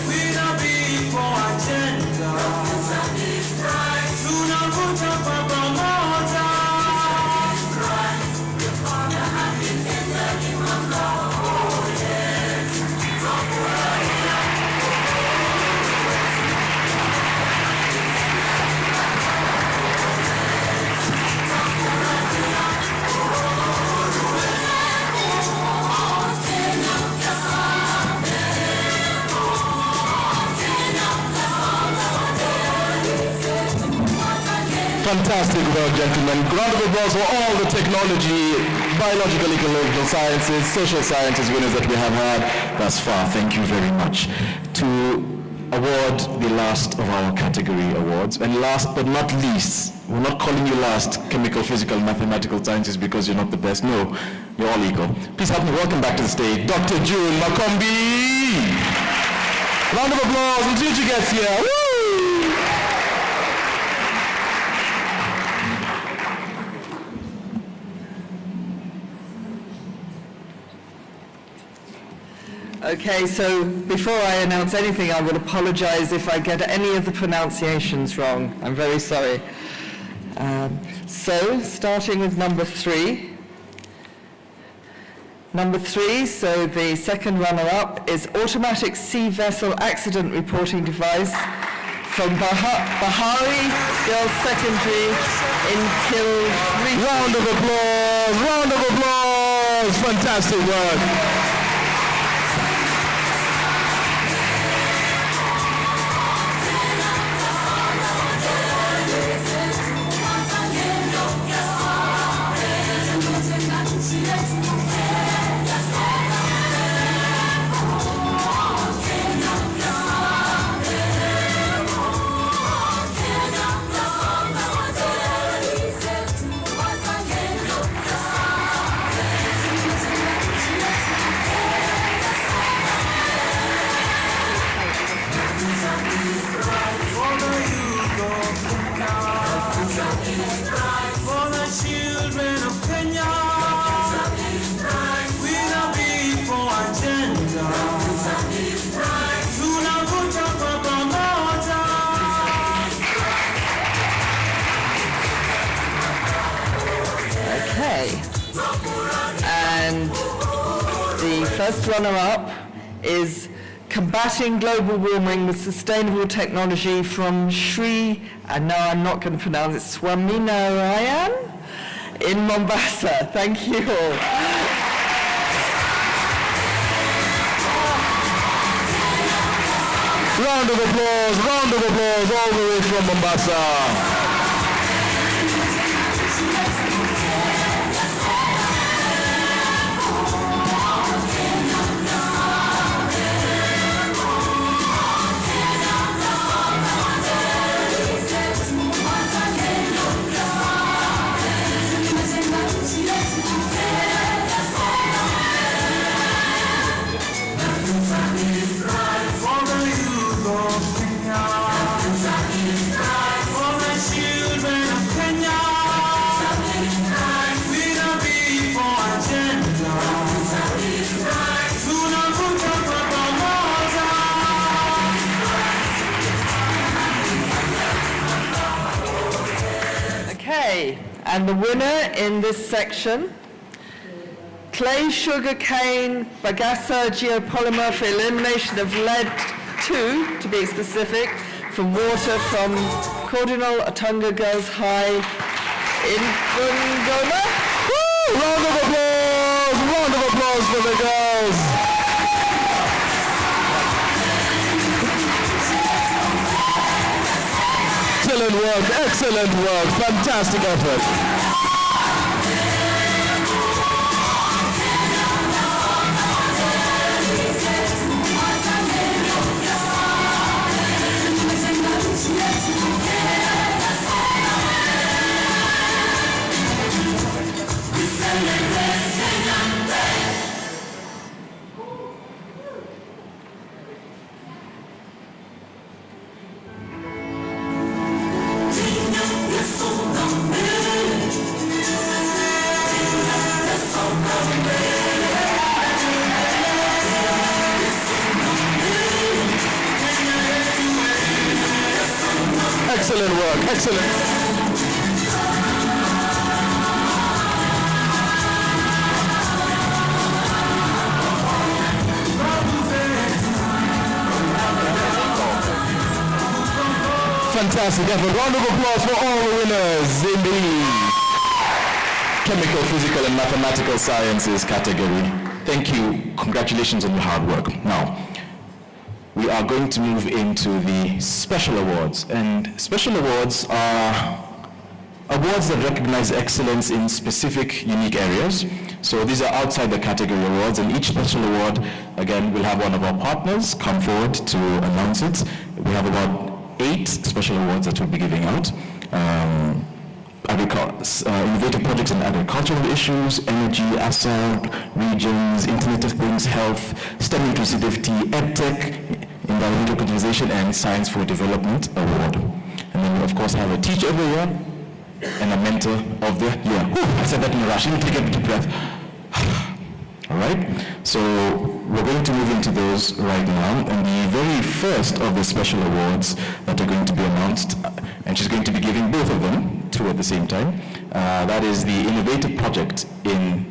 With a big for agenda. Tunavuta kwa pamoja. Fantastic work, gentlemen. Round of applause for all the technology, biological, ecological sciences, social sciences winners that we have had thus far. Thank you very much. To award the last of our category awards, and last but not least, we're not calling you last, chemical, physical, mathematical sciences, because you're not the best. No, you're all equal. Please help me welcome back to the stage, Dr. June Makombi. Round of applause until she gets here. Woo! Okay, so before I announce anything, I will apologize if I get any of the pronunciations wrong. I'm very sorry. So, starting with number 3. Number 3, so the second runner-up is Automatic Sea Vessel Accident Reporting Device from Bahari Girls Secondary in Kilree. Round of applause, round of applause. Fantastic work. For the children of Kenya. With a big for agenda. Tunavuta kwa pamoja. Okay. And the first runner-up is Combating Global Warming with Sustainable Technology from Sri, and now I'm not going to pronounce it, Swaminarayan in Mombasa. Thank you all. Round of applause all the way from Mombasa. For the youth of Kenya. For the Okay, and the winner in this section, clay sugar cane bagasse geopolymer for elimination of lead 2, to be specific, from water from Cardinal Atunga Girls High in Bungoma. Woo! Round of applause! Round of applause for the girls! Excellent work, fantastic effort. Excellent work, excellent. Fantastic effort. Round of applause for all the winners in the Chemical, Physical and Mathematical Sciences category. Thank you. Congratulations on your hard work. Now, we are going to move into the special awards. And special awards are awards that recognize excellence in specific, unique areas. So these are outside the category awards, and each special award, again, we'll have one of our partners come forward to announce it. We have about 8 special awards that we'll be giving out. Innovative projects in agricultural issues, energy, asset, regions, Internet of Things, health, STEM inclusivity, EdTech, environmental conservation, and Science for Development Award. And then we, of course, have a Teacher of the Year and a Mentor of the Year. Whew, I said that in a rush. Let me take a deep breath. All right, so we're going to move into those right now, and the very first of the special awards that are going to be announced, and she's going to be giving both of them, 2 at the same time, that is the Innovative Project in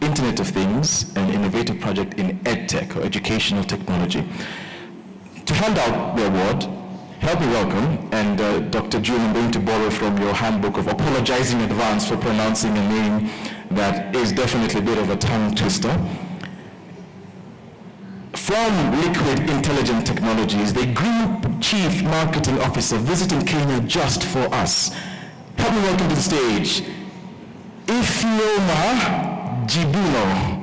Internet of Things and Innovative Project in EdTech, or Educational Technology. To hand out the award, help me welcome, and Dr. June, I'm going to borrow from your handbook of apologizing in advance for pronouncing a name that is definitely a bit of a tongue twister. From Liquid Intelligent Technologies, the Group Chief Marketing Officer visiting Kenya just for us. Help me welcome to the stage, Ifeoma Jibuno.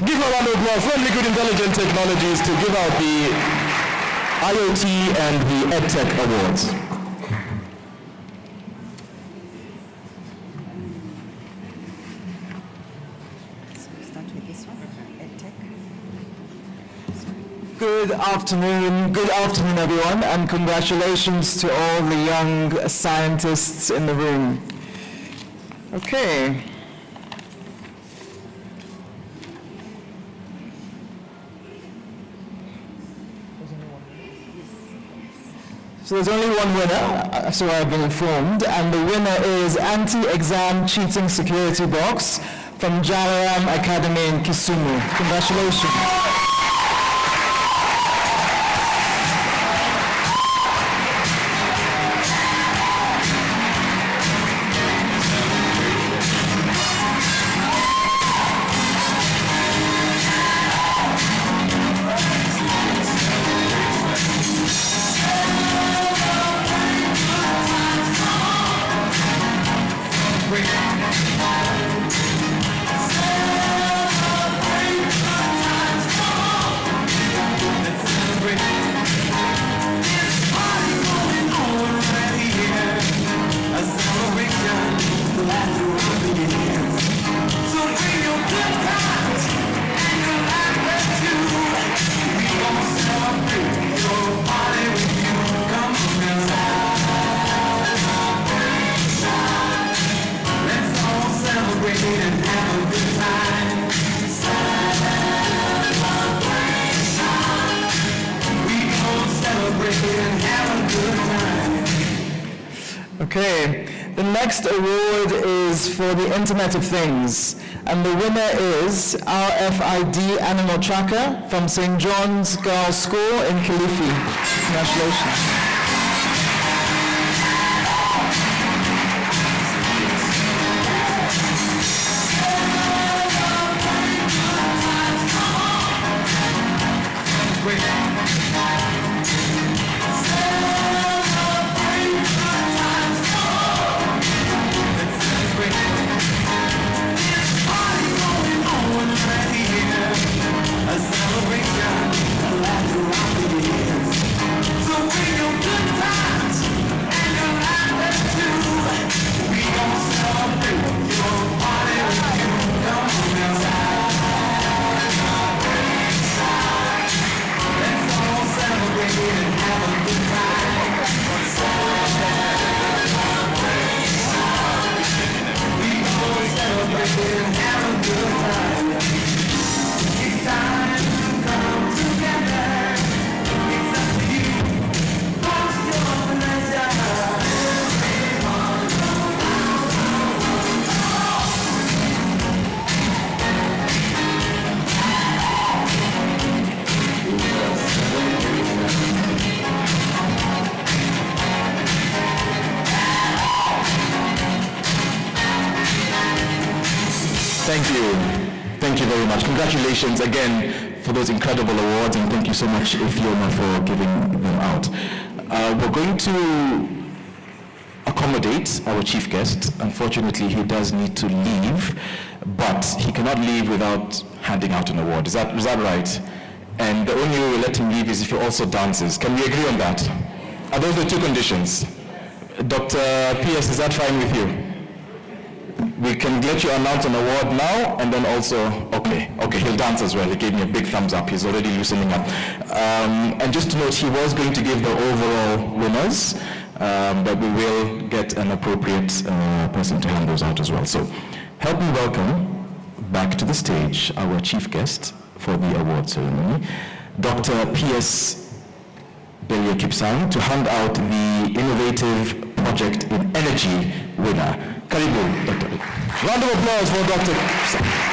Give a round of applause from Liquid Intelligent Technologies to give out the IoT and the EdTech Awards. Good afternoon everyone, and congratulations to all the young scientists in the room. Okay. So there's only one winner, so I've been informed, and the winner is Anti-Exam Cheating Security Box from Jalaram Academy in Kisumu. Congratulations. Okay, The next award is for the Internet of Things, and the winner is RFID Animal Tracker from St. John's Girls' School in Kilifi. Congratulations. Thank you very much. Congratulations again for those incredible awards, and thank you so much, Fiona, for giving them out. We're going to accommodate our chief guest. Unfortunately, he does need to leave, but he cannot leave without handing out an award. Is that right? And the only way we'll let him leave is if he also dances. Can we agree on that? Are those the two conditions? Dr. P.S., is that fine with you? We can let you announce an award now, and then also, okay, he'll dance as well. He gave me a big thumbs up. He's already loosening up. And just to note, he was going to give the overall winners, but we will get an appropriate person to hand those out as well. So help me welcome back to the stage our chief guest for the award ceremony, Dr. P.S. Belia Kipsang, to hand out the Innovative Project in Energy winner. Karibu, Dr. Round of applause for Dr. Kipsang.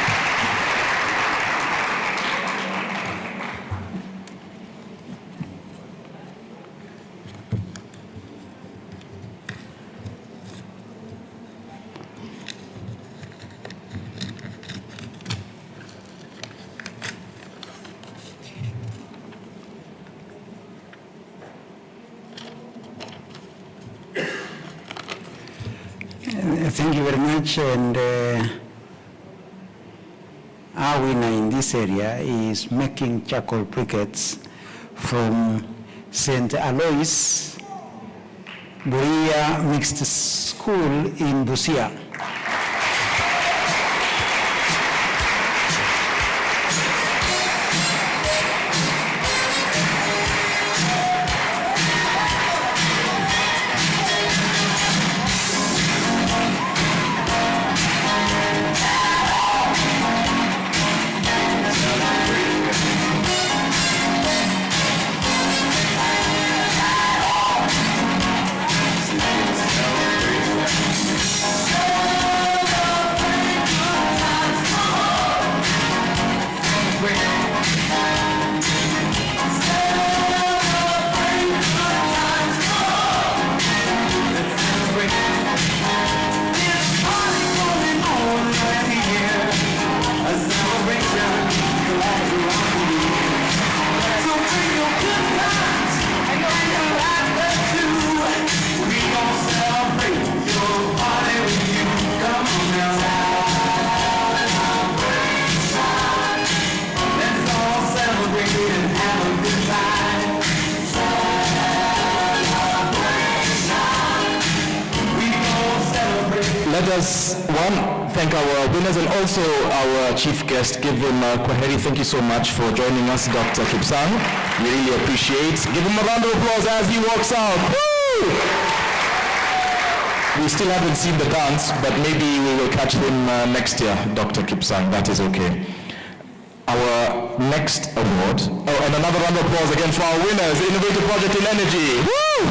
Thank you very much. And our winner in this area is making charcoal briquettes from St. Alois Buria Mixed School in Busia. Let us, thank our winners and also our chief guest. Give him a Kwaheri. Thank you so much for joining us, Dr. Kipsang. We really appreciate. Give him a round of applause as he walks out. Woo! We still haven't seen the dance, but maybe we will catch him next year, Dr. Kipsang. That is okay. Our next award, and another round of applause again for our winners, Innovative Project in Energy. Woo!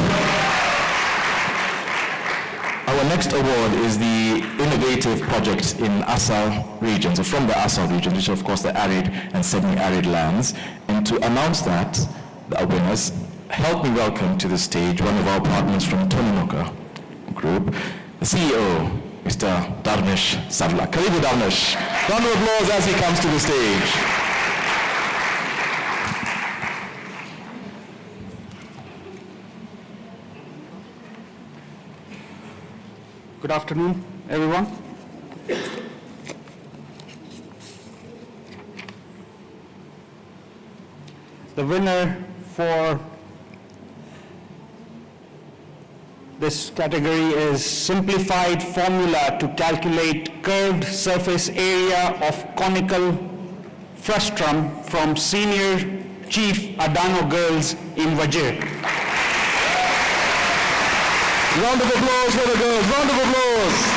Our our next award is the Innovative Project in Assal regions, or from the Assal region, which are of course the arid and semi-arid lands. And to announce that, our winners, help me welcome to the stage one of our partners from Tononoka Group, the CEO, Mr. Darnesh Savla. Karibu Darnesh. Round of applause as he comes to the stage. Good afternoon, everyone. The winner for this category is Simplified Formula to Calculate Curved Surface Area of Conical Frustrum from Senior Chief Adano Girls in Vajir. Round of applause for the girls. Round of applause.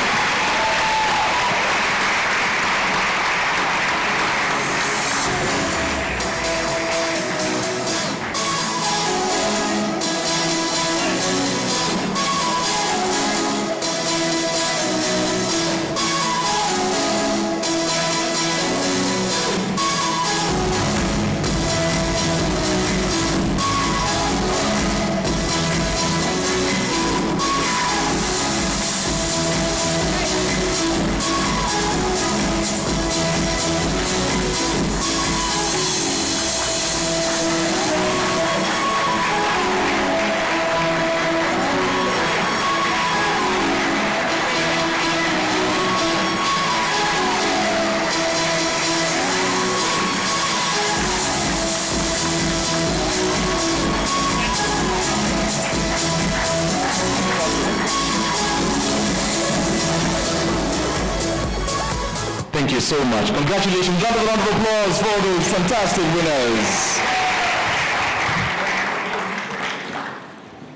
Thank you so much. Congratulations. Round of applause for those fantastic winners.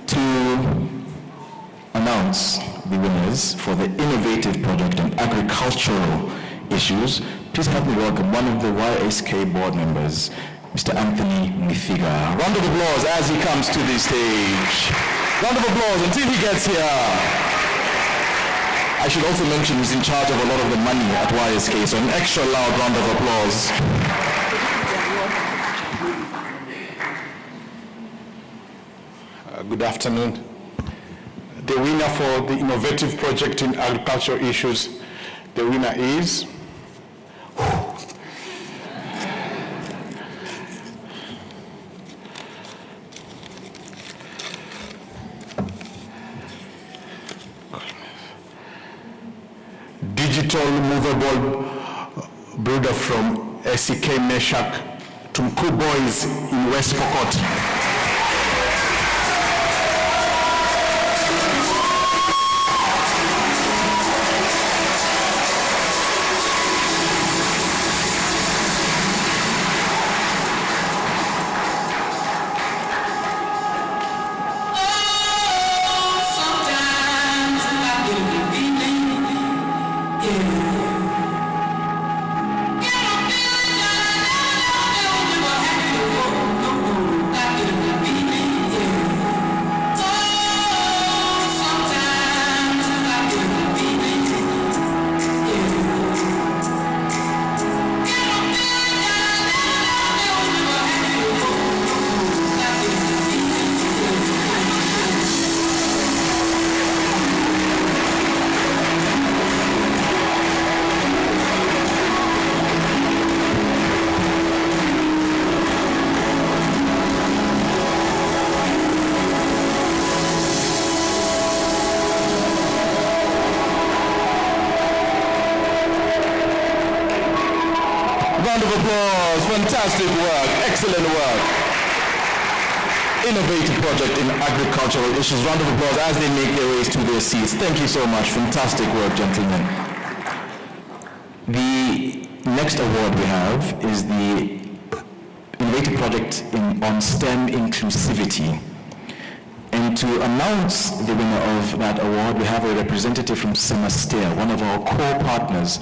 To announce the winners for the Innovative Project on Agricultural Issues, please help me welcome one of the YSK board members, Mr. Anthony Mithiga. Round of applause as he comes to the stage. Round of applause until he gets here. I should also mention he's in charge of a lot of the money at YSK, so an extra loud round of applause. Good afternoon. The winner for the Innovative Project in Agricultural Issues, the winner is Digital Movable Brooder from SCK Meshak Tumku Boys in West Pokot. Round of applause. Fantastic work. Excellent work. Innovative project in agricultural issues. Round of applause as they make their ways to their seats. Thank you so much. Fantastic work, gentlemen. The next award we have is the Innovative Project on STEM Inclusivity. And to announce the winner of that award, we have a representative from Semaster, one of our core partners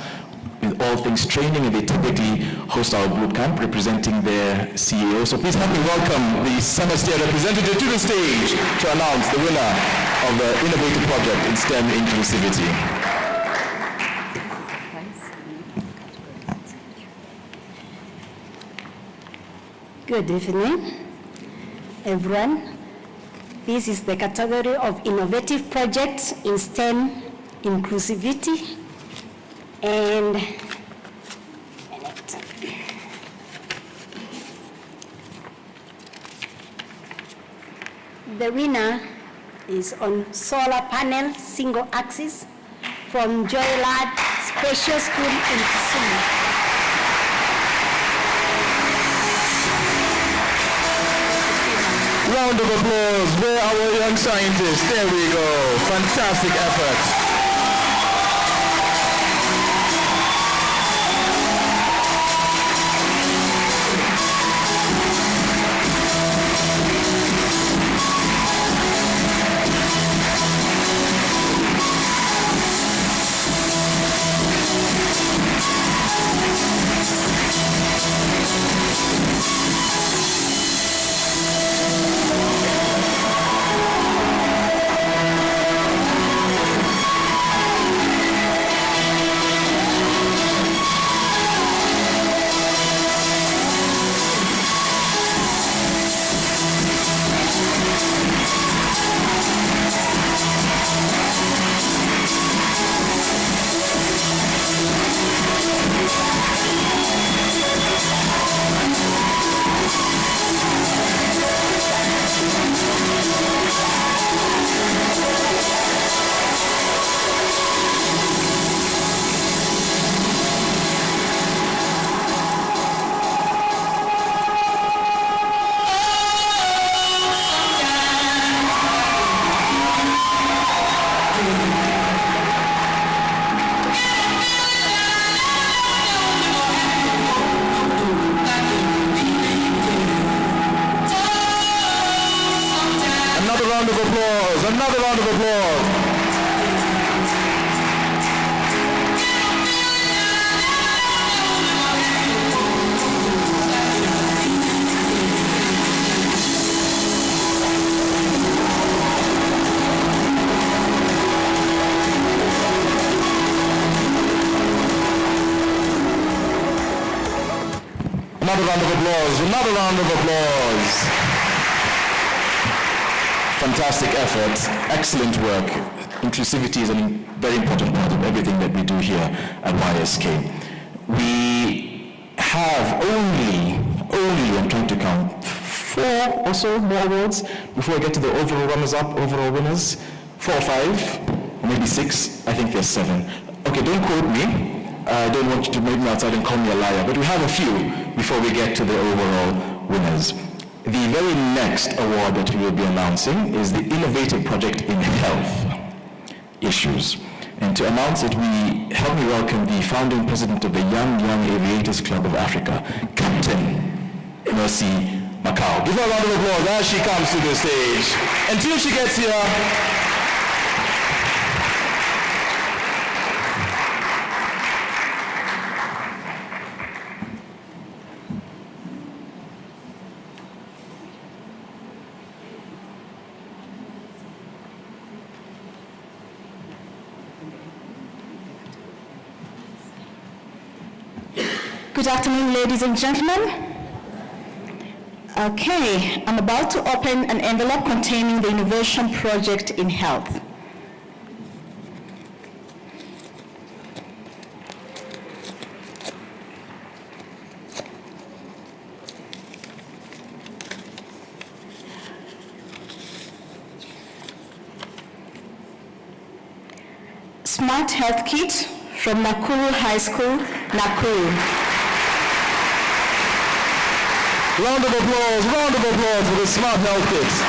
with all things training, and they typically host our boot camp representing their CEO. So please help me welcome the Semester representative to the stage to announce the winner of the innovative project in STEM inclusivity. Good evening, everyone. This is the category of innovative projects in STEM inclusivity. And the winner is on solar panel single axis from Joylad Special School in Kisumu. Round of applause for our young scientists. There we go. Fantastic effort. Another round of applause. Another round of applause. Another round of applause. Fantastic effort, excellent work. Inclusivity is a very important part of everything that we do here at YSK. We have only, I'm trying to count, 4 or so more awards before I get to the overall runners-up, overall winners. 4 or 5, maybe 6, I think there's 7. Okay, don't quote me. I don't want you to make me outside and call me a liar, but we have a few before we get to the overall winners. The very next award that we will be announcing is the Innovative Project in Health Issues. And to announce it, help me welcome the founding president of the Young Aviators Club of Africa, Captain Mercy Macau. Give her a round of applause as she comes to the stage. Until she gets here, Good afternoon, ladies and gentlemen. Okay, I'm about to open an envelope containing the Innovation Project in Health. Smart Health Kit from Nakuru High School, Nakuru. round of applause for the Smart Health Kits.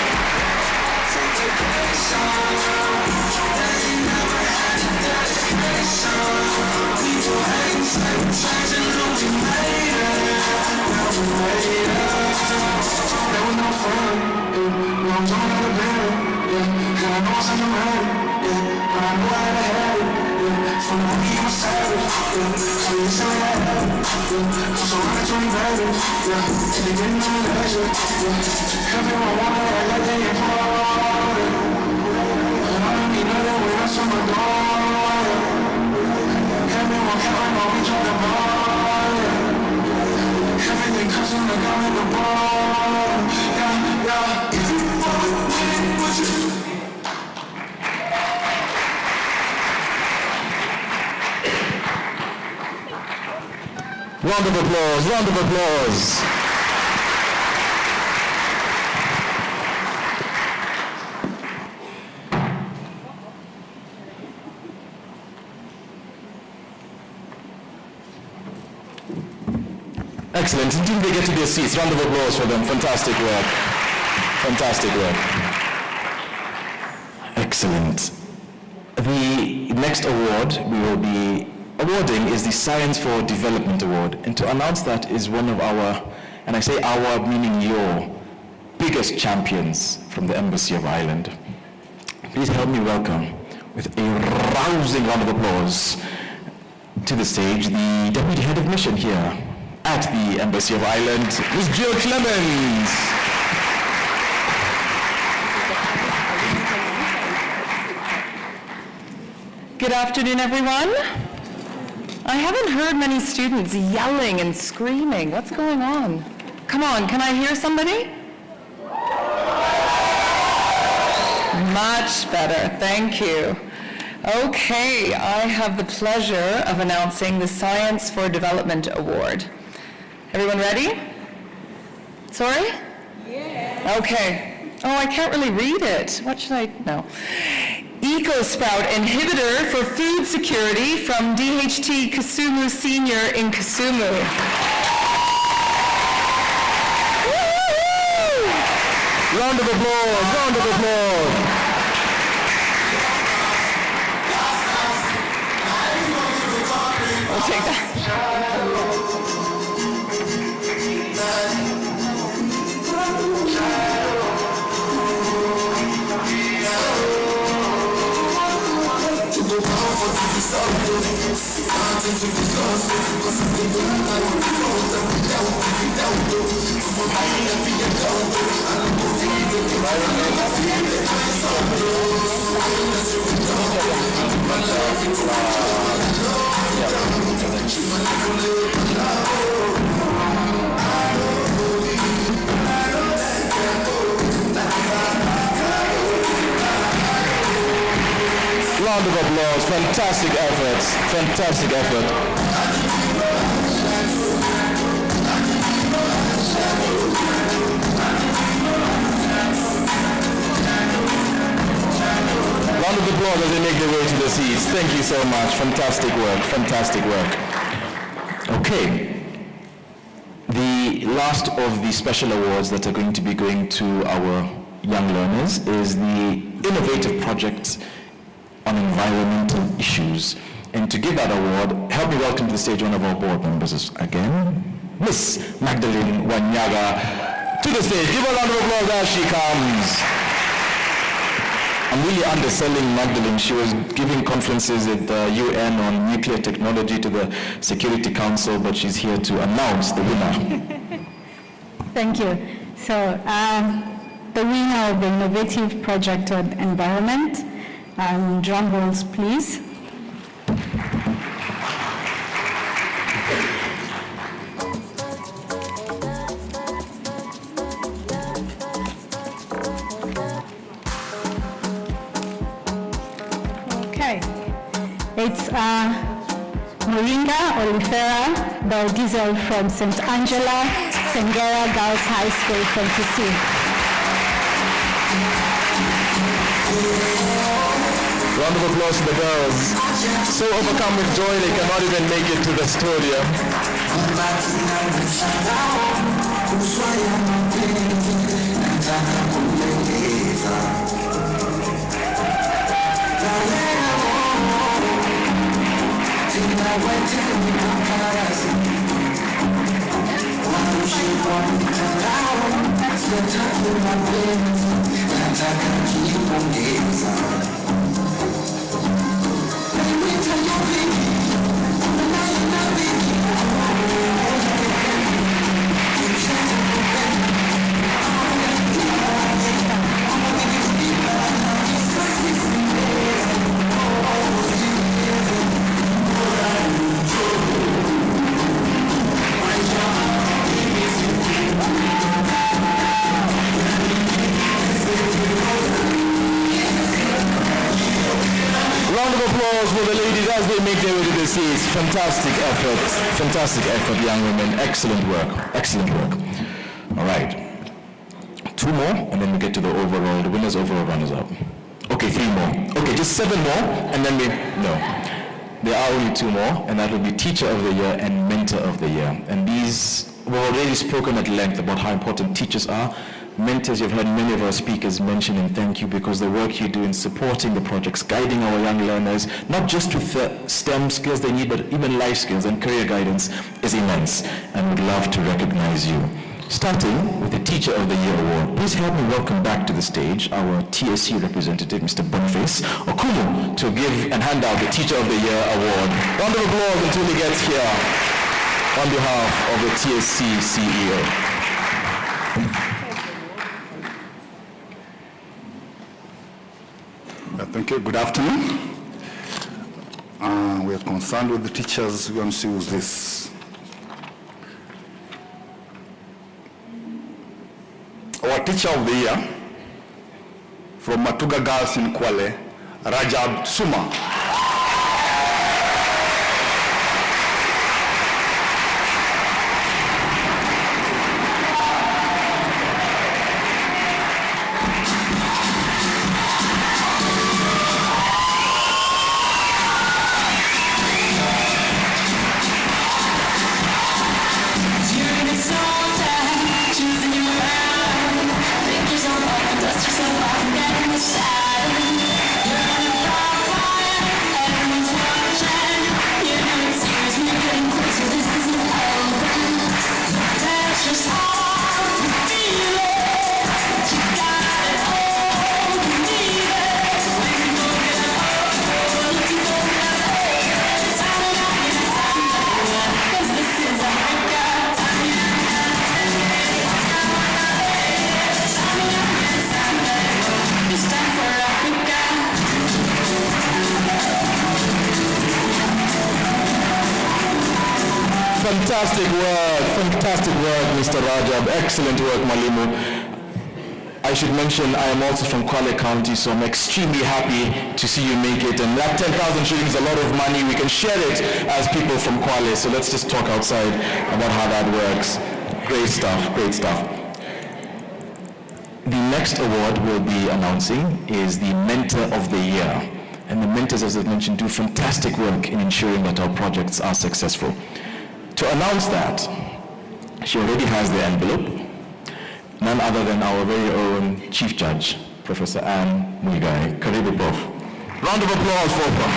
Yeah. Everything comes from the ground in the bottom. Yeah, yeah. If you want me, would you? Round of applause, round of applause. Excellent. Until they get to their seats, round of applause for them. Fantastic work. Fantastic work. Excellent. The next award we will be awarding is the Science for Development Award. And to announce that is one of our, and I say our meaning your, biggest champions from the Embassy of Ireland. Please help me welcome, with a rousing round of applause, to the stage the Deputy Head of Mission here at the Embassy of Ireland, Ms. Jill Clemens. Good afternoon, everyone. I haven't heard many students yelling and screaming. What's going on? Come on, can I hear somebody? Much better, thank you. Okay, I have the pleasure of announcing the Science for Development Award. Everyone ready? Sorry? Yeah. Okay. Oh, I can't really read it. What should I, no. EcoSprout Inhibitor for Food Security from DHT Kisumu Senior in Kisumu. Woo-hoo! Round of applause, round of applause. I'll take that. Round of applause, fantastic efforts, fantastic effort. Round of applause as they make their way to the seats. Thank you so much, fantastic work, fantastic work. Okay, the last of the special awards that are going to be going to our young learners is the Innovative Project on Environmental Issues. And to give that award, help me welcome to the stage one of our board members again, Miss Magdalene Wanyaga, to the stage. Give her a round of applause as she comes. I'm really underselling Magdalene. She was giving conferences at the UN on nuclear technology to the Security Council, but she's here to announce the winner. Thank you. So, the winner of the Innovative Project on Environment, drum rolls, please. Okay. It's Moringa Olifera Baldizel from St. Angela Sengera Girls High School from Kisii. Round of applause to the girls. So overcome with joy they cannot even make it to the stadium. Nataka applause for the ladies as they make their way to the seats. Fantastic effort, young women. Excellent work. All right. 2 more, and then we get to the winners, overall runners-up. Okay, 3 more. Okay, just 7 more, and then there are only 2 more, and that will be Teacher of the Year and Mentor of the Year. And these, we've already spoken at length about how important teachers are. Mentors, you've heard many of our speakers mention and thank you because the work you do in supporting the projects, guiding our young learners, not just with the STEM skills they need, but even life skills and career guidance is immense, and we'd love to recognize you. Starting with the Teacher of the Year Award, please help me welcome back to the stage our TSC representative, Mr. Boniface Okumu, to give and hand out the Teacher of the Year Award. Round of applause until he gets here on behalf of the TSC CEO. Thank you. Good afternoon. We are concerned with the teachers. We want to see who's this. Our Teacher of the Year from Matuga Girls in Kwale, Rajab Suma. Fantastic work, Mr. Rajab. Excellent work, Malimu. I should mention I am also from Kwale County, so I'm extremely happy to see you make it. And that 10,000 shillings is a lot of money. We can share it as people from Kwale, so let's just talk outside about how that works. Great stuff. The next award we'll be announcing is the Mentor of the Year. And the mentors, as I mentioned, do fantastic work in ensuring that our projects are successful. To announce that, she already has the envelope, none other than our very own Chief Judge, Professor Anne Muigai. Karibu, Prof. Round of applause for her.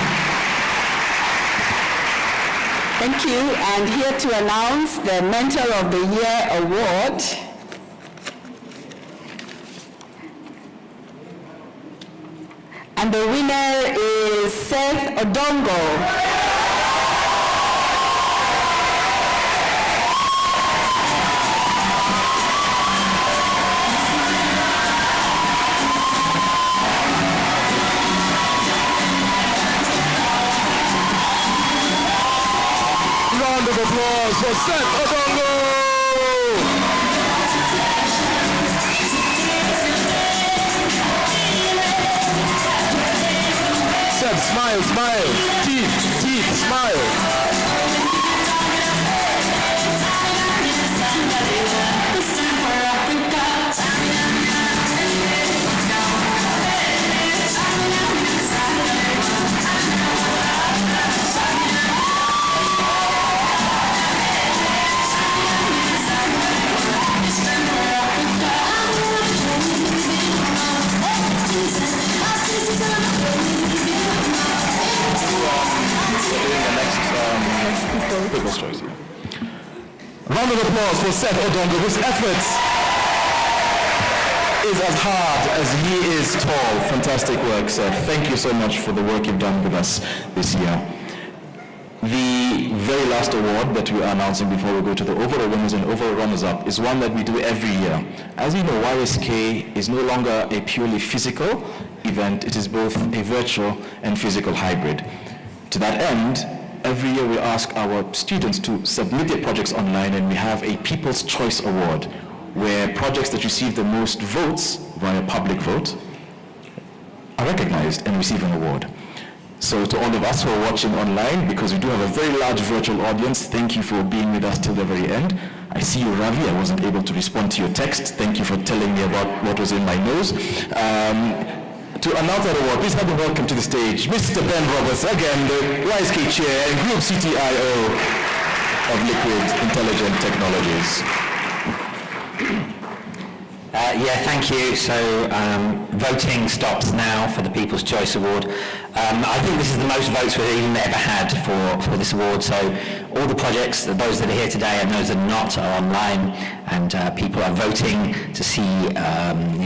Thank you, and here to announce the Mentor of the Year Award. And the winner is Seth Odongo. Round of applause for Seth Odongo! Seth, smile. Teeth, smile. People's Choice. Round of applause for Seth Odongo, whose efforts is as hard as he is tall. Fantastic work, Seth. Thank you so much for the work you've done with us this year. The very last award that we are announcing before we go to the overall winners and overall runners-up is one that we do every year. As you know, YSK is no longer a purely physical event. It is both a virtual and physical hybrid. To that end, every year we ask our students to submit their projects online, and we have a People's Choice Award where projects that receive the most votes via public vote are recognized and receive an award. So to all of us who are watching online, because we do have a very large virtual audience, thank you for being with us till the very end. I see you, Ravi. I wasn't able to respond to your text. Thank you for telling me about what was in my nose. To announce that award, please have a welcome to the stage, Mr. Ben Roberts, again, the YSK Chair and Group CTIO of Liquid Intelligent Technologies. Thank you. So voting stops now for the People's Choice Award. I think this is the most votes we've even ever had for this award. So all the projects, those that are here today and those that are not, are online, and people are voting to see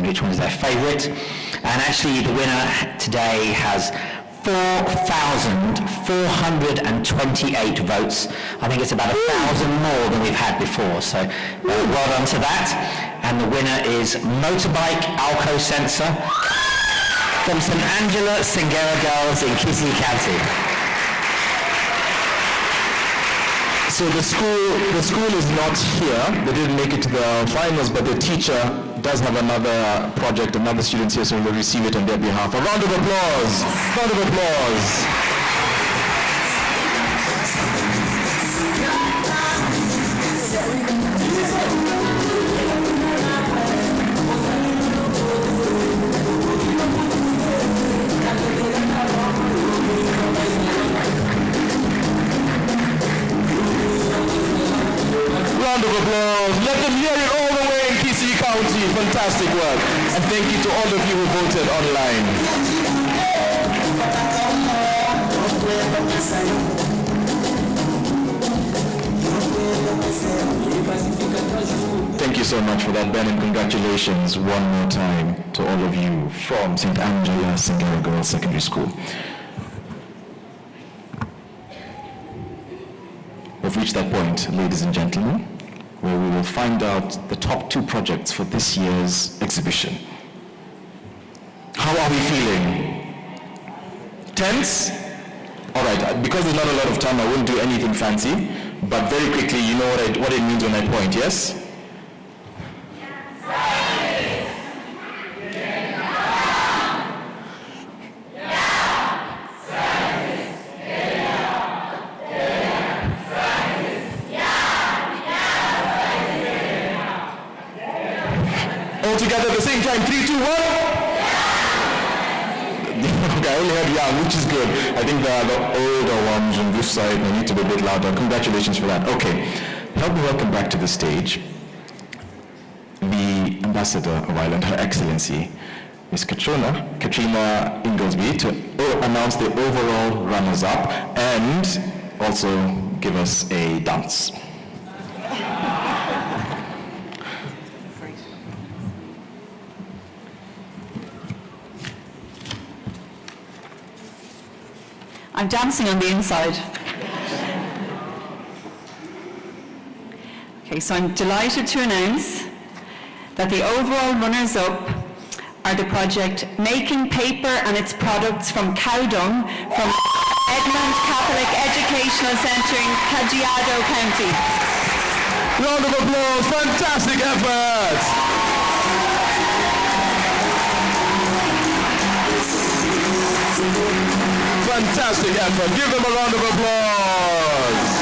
which one is their favourite. And actually, the winner today has 4,428 votes. I think it's about 1,000 more than we've had before. So well done to that. And the winner is Motorbike Alco Sensor from St. Angela Singera Girls in Kisii County. So the school is not here. They didn't make it to the finals, but the teacher does have another project, another student here, so we'll receive it on their behalf. A round of applause. Round of applause. Round of applause. Let them hear it all the way in Kisii County. Fantastic work. And thank you to all of you who voted online. Thank you so much for that, Ben, and congratulations one more time to all of you from St. Angela Singera Girls Secondary School. We've reached that point, ladies and gentlemen, where we will find out the top 2 projects for this year's exhibition. How are we feeling? Tense? All right, because there's not a lot of time, I won't do anything fancy, but very quickly, you know what it means when I point, yes? All together at the same time, 3, 2, 1. Okay, I only heard young, which is good. I think the older ones on this side may need to be a bit louder. Congratulations for that. Okay, help me welcome back to the stage the Ambassador of Ireland, Her Excellency, Ms. Katrina Inglesby, to announce the overall runners-up and also give us a dance. I'm dancing on the inside. Okay, so I'm delighted to announce that the overall runners-up are the project Making Paper and Its Products from Cow Dung from Edmund Catholic Educational Centre in Kajiado County. Round of applause, fantastic effort! Fantastic effort. Give them a round of applause.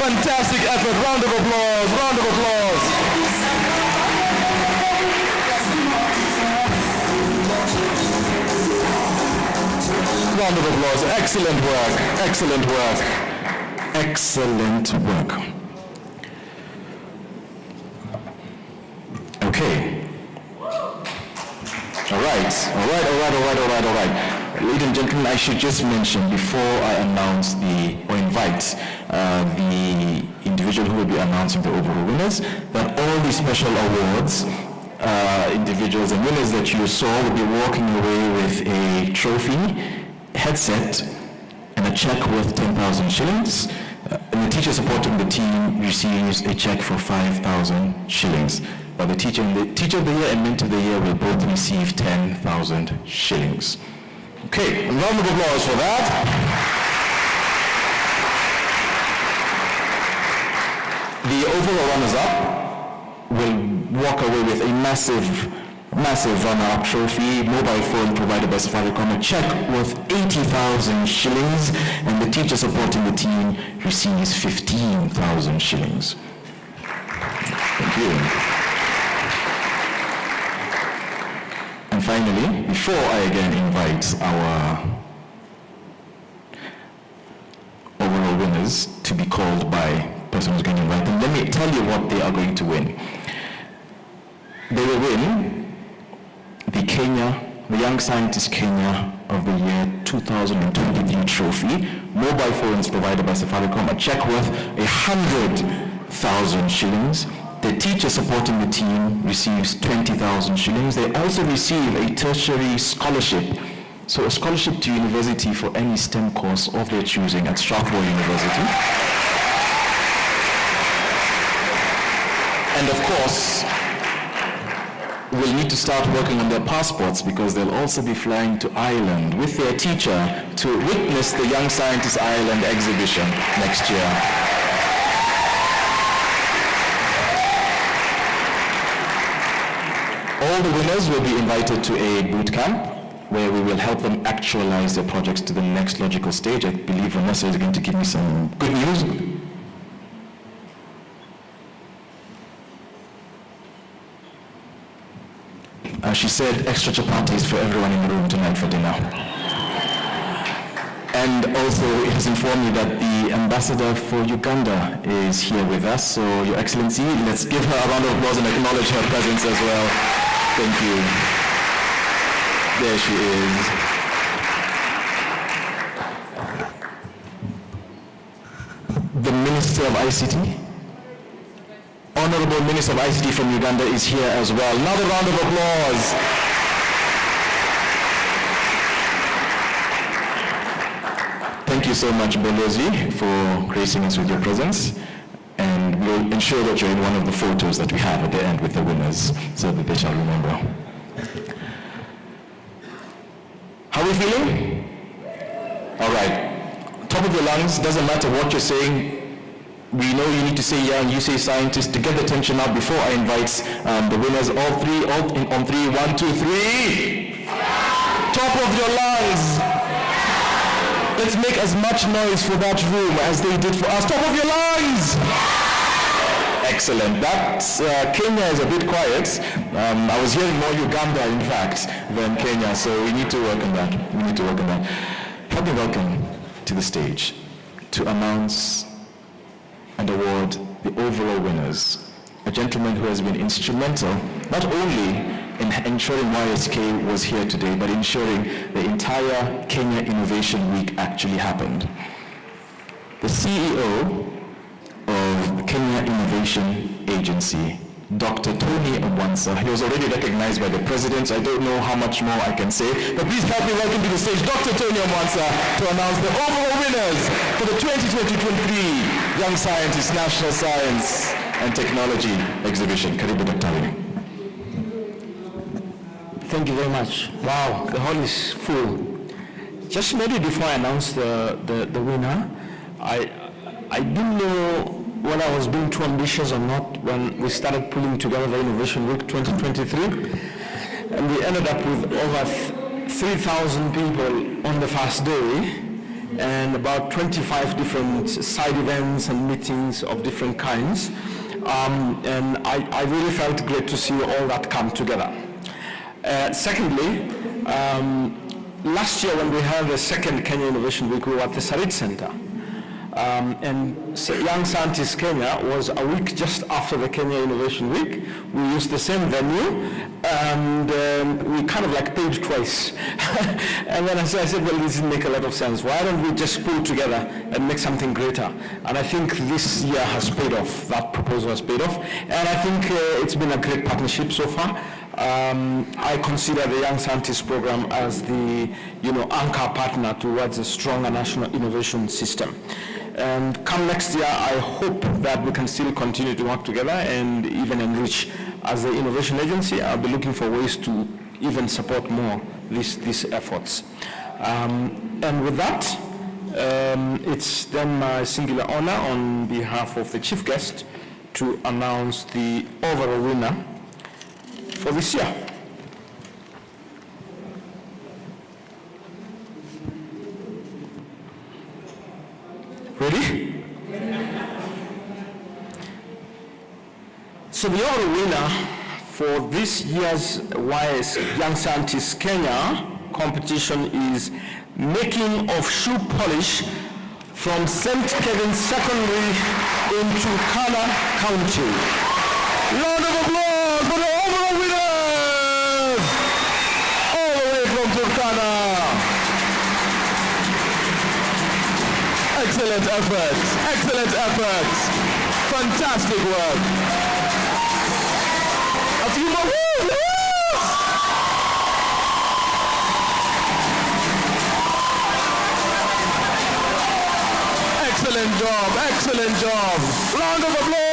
Fantastic effort. Round of applause. Round of applause. Round of applause. Excellent work. Excellent work. Excellent work. Okay. All right. Ladies and gentlemen, I should just mention before I announce or invite the individual who will be announcing the overall winners, that all the special awards individuals and winners that you saw will be walking away with a trophy, headset, and a check worth 10,000 shillings. And the teacher supporting the team receives a check for 5,000 shillings. But the teacher of the year and mentor of the year will both receive 10,000 shillings. Okay, a round of applause for that. The overall runners-up will walk away with a massive runner-up trophy, mobile phone provided by Safaricom, a check worth 80,000 shillings, and the teacher supporting the team receives 15,000 shillings. Thank you. And finally, before I again invite our overall winners to be called by person who's going to invite them, let me tell you what they are going to win. They will win the Young Scientist Kenya of the year 2023 trophy, mobile phones provided by Safaricom, a check worth 100,000 shillings. The teacher supporting the team receives 20,000 shillings. They also receive a tertiary scholarship, so a scholarship to university for any STEM course of their choosing at Strathmore University. And of course, will need to start working on their passports because they'll also be flying to Ireland with their teacher to witness the Young Scientist Ireland exhibition next year. All the winners will be invited to a boot camp where we will help them actualize their projects to the next logical stage. I believe Vanessa is going to give me some good news. She said extra chapatis for everyone in the room tonight for dinner. And also it has informed me that the ambassador for Uganda is here with us. So Your Excellency, let's give her a round of applause and acknowledge her presence as well. Thank you. There she is. The Minister of ICT. Honorable Minister of ICT from Uganda is here as well. Another round of applause. Thank you so much, Bolozi, for gracing us with your presence. And we'll ensure that you're in one of the photos that we have at the end with the winners so that they shall remember. How are we feeling? All right. Top of your lungs, doesn't matter what you're saying. We know you need to say young, you say scientist to get the tension up before I invite the winners. All three, on three. 1, 2, 3. Top of your lungs. Let's make as much noise for that room as they did for us. Top of your lungs. Excellent. That's Kenya is a bit quiet. I was hearing more Uganda, in fact, than Kenya, so we need to work on that. Help me welcome to the stage to announce and award the overall winners, a gentleman who has been instrumental not only in ensuring YSK was here today, but ensuring the entire Kenya Innovation Week actually happened. The CEO of the Kenya Innovation Agency, Dr. Tony Omwansa. He was already recognized by the president, so I don't know how much more I can say, but please help me welcome to the stage Dr. Tony Omwansa to announce the overall winners for the 2023 Young Scientist National Science and Technology Exhibition. Karibu Daktari. Thank you very much. Wow, the hall is full. Just maybe before I announce the winner, I didn't know whether I was being too ambitious or not when we started pulling together the Innovation Week 2023. And we ended up with over 3,000 people on the first day and about 25 different side events and meetings of different kinds. And I really felt great to see all that come together. Secondly, last year when we had the second Kenya Innovation Week, we were at the Sarit Center. And Young Scientist Kenya was a week just after the Kenya Innovation Week. We used the same venue, and we kind of like paid twice. And then I said, well, this doesn't make a lot of sense. Why don't we just pull together and make something greater? And I think this year has paid off. That proposal has paid off. And I think it's been a great partnership so far. I consider the Young Scientists Program as the, anchor partner towards a stronger national innovation system. And come next year, I hope that we can still continue to work together and even enrich. As the innovation agency, I'll be looking for ways to even support more these efforts. And with that, it's then my singular honor on behalf of the chief guest to announce the overall winner for this year. Ready? So the overall winner for this year's YS Young Scientists Kenya competition is making of shoe polish from St. Kevin's Secondary in Turkana County. Round of applause for the overall winners! All the way from Turkana. Excellent efforts, excellent efforts. Fantastic work. A few more. Excellent job, excellent job. Round of applause.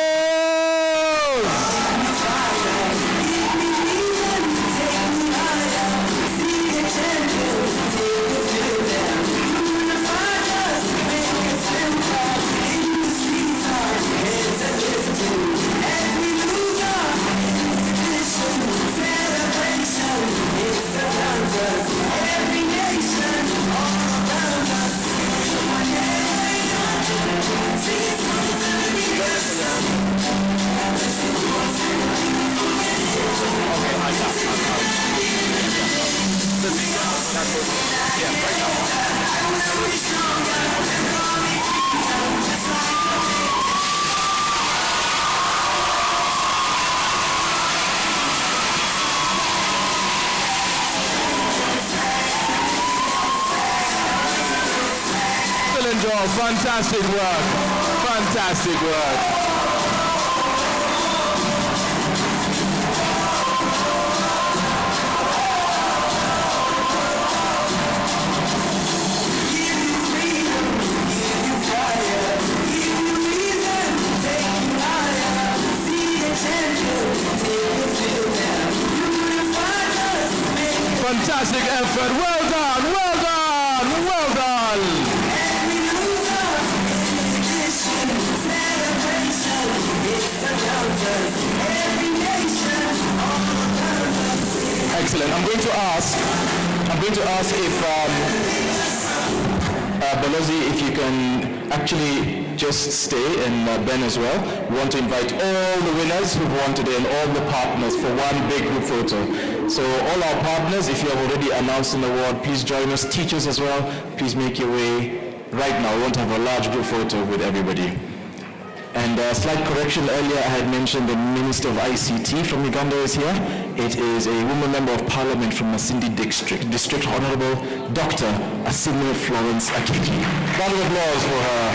Excellent job, fantastic work, fantastic work. Fantastic effort, well done, well done, well done. Excellent. I'm going to ask if Balozi, if you can actually just stay, and Ben as well. We want to invite all the winners who've won today and all the partners for one big group photo. So all our partners, if you have already announced an award, please join us. Teachers as well, please make your way right now. We want to have a large group photo with everybody. And a slight correction, earlier I had mentioned the Minister of ICT from Uganda is here. It is a woman member of Parliament from Masindi District, Honorable Dr. Asile Florence Akiki. Round of applause for her.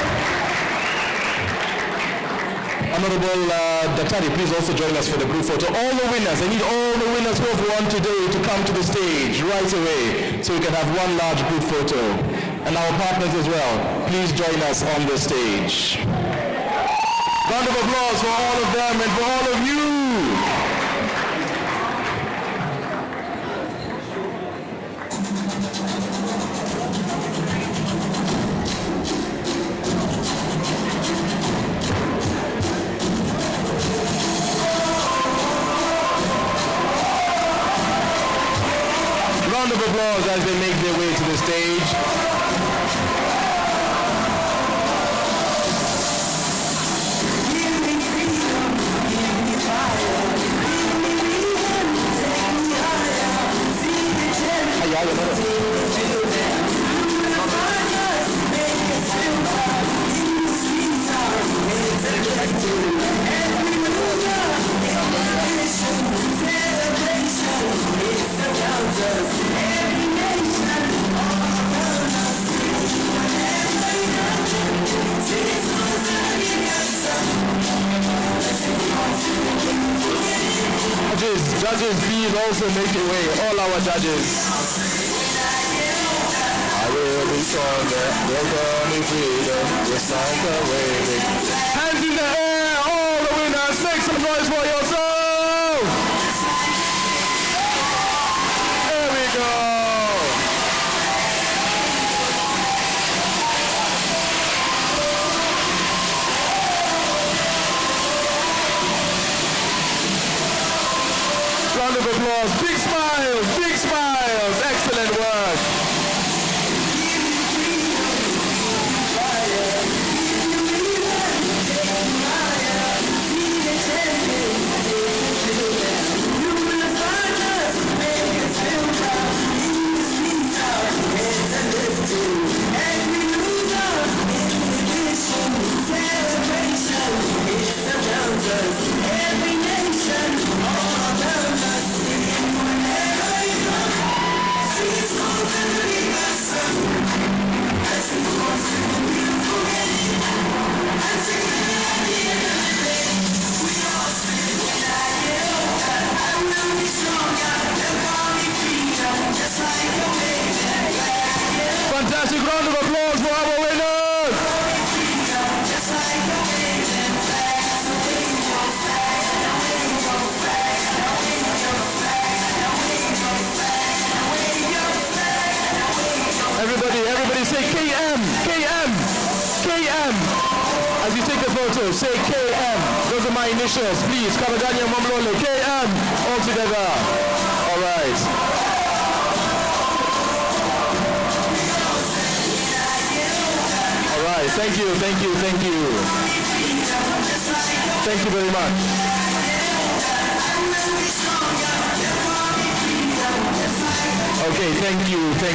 Honorable Daktari, please also join us for the group photo. All the winners, I need all the winners who have won today to come to the stage right away so we can have one large group photo. And our partners as well, please join us on the stage. Round of applause for all of them and for all of you. Round of applause as they make their way to the stage. judges, please also make your way. All our judges. I will be stronger, welcome in freedom, recite the way. Hands in the air, all the winners, make some noise for yourself. There we go. Round of applause, big smiles, excellent work. Fantastic round of applause for our winners! Everybody say KM, KM, KM. As you take the photo, say KM. Those are my initials, please. Kabaganya Mamlole, KM, all together. All right. All right, thank you. Thank you very much. Okay, thank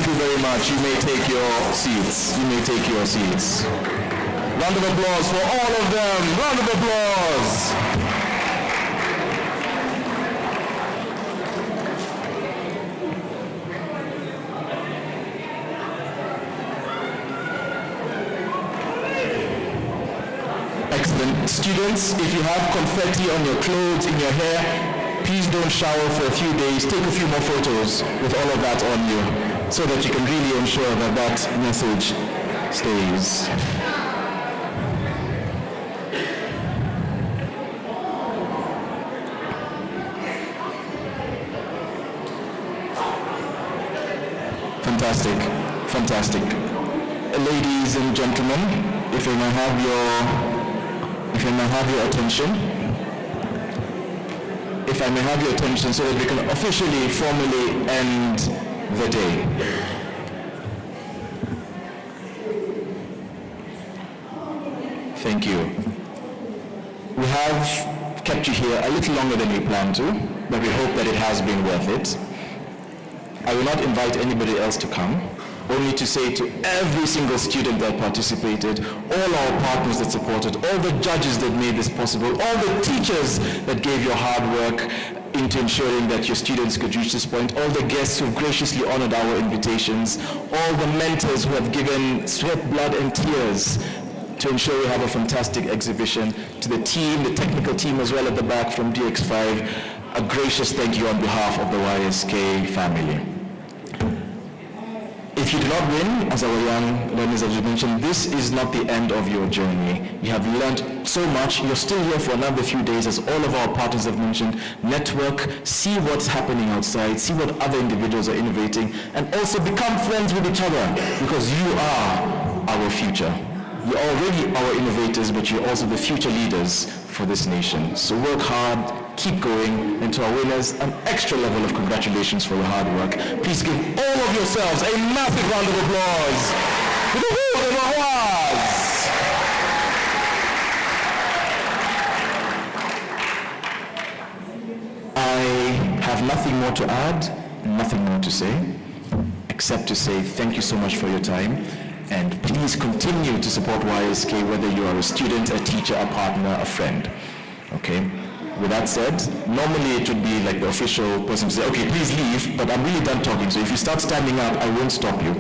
you very much. You may take your seats. Round of applause for all of them. Round of applause. Excellent. Students, if you have confetti on your clothes, in your hair, please don't shower for a few days. Take a few more photos with all of that on you so that you can really ensure that that message stays. Fantastic. Ladies and gentlemen, if I may have your attention. If I may have your attention so that we can officially, formally end the day. Thank you. We have kept you here a little longer than we planned to, but we hope that it has been worth it. I will not invite anybody else to come, only to say to every single student that participated, all our partners that supported, all the judges that made this possible, all the teachers that gave your hard work into ensuring that your students could reach this point, all the guests who have graciously honored our invitations, all the mentors who have given sweat, blood, and tears to ensure we have a fantastic exhibition, to the team, the technical team as well at the back from DX5, a gracious thank you on behalf of the YSK family. If you do not win, as our young learners have mentioned, this is not the end of your journey. You have learned so much. You're still here for another few days, as all of our partners have mentioned. Network, see what's happening outside, see what other individuals are innovating, and also become friends with each other, because you are our future. You're already our innovators, but you're also the future leaders for this nation. So work hard, keep going, and to our winners, an extra level of congratulations for your hard work. Please give all of yourselves a massive round of applause. I have nothing more to add, nothing more to say, except to say thank you so much for your time. And please continue to support YSK, whether you are a student, a teacher, a partner, a friend. Okay? With that said, normally it would be like the official person to say, okay, please leave, but I'm really done talking, so if you start standing up, I won't stop you.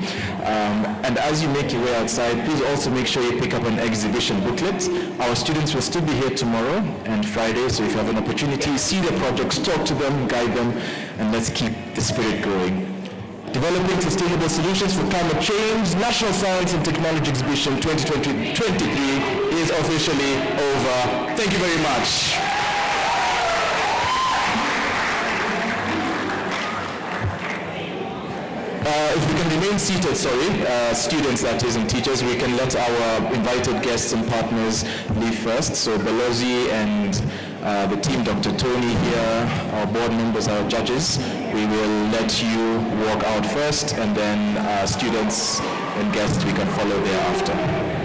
And as you make your way outside, please also make sure you pick up an exhibition booklet. Our students will still be here tomorrow and Friday, so if you have an opportunity, see their projects, talk to them, guide them, and let's keep the spirit growing. Developing Sustainable Solutions for Climate Change, National Science and Technology Exhibition 2023 is officially over. Thank you very much. If we can remain seated, students that is and teachers, we can let our invited guests and partners leave first. So Balozi and the team, Dr. Tony here, our board members, our judges, we will let you walk out first, and then students and guests, we can follow thereafter.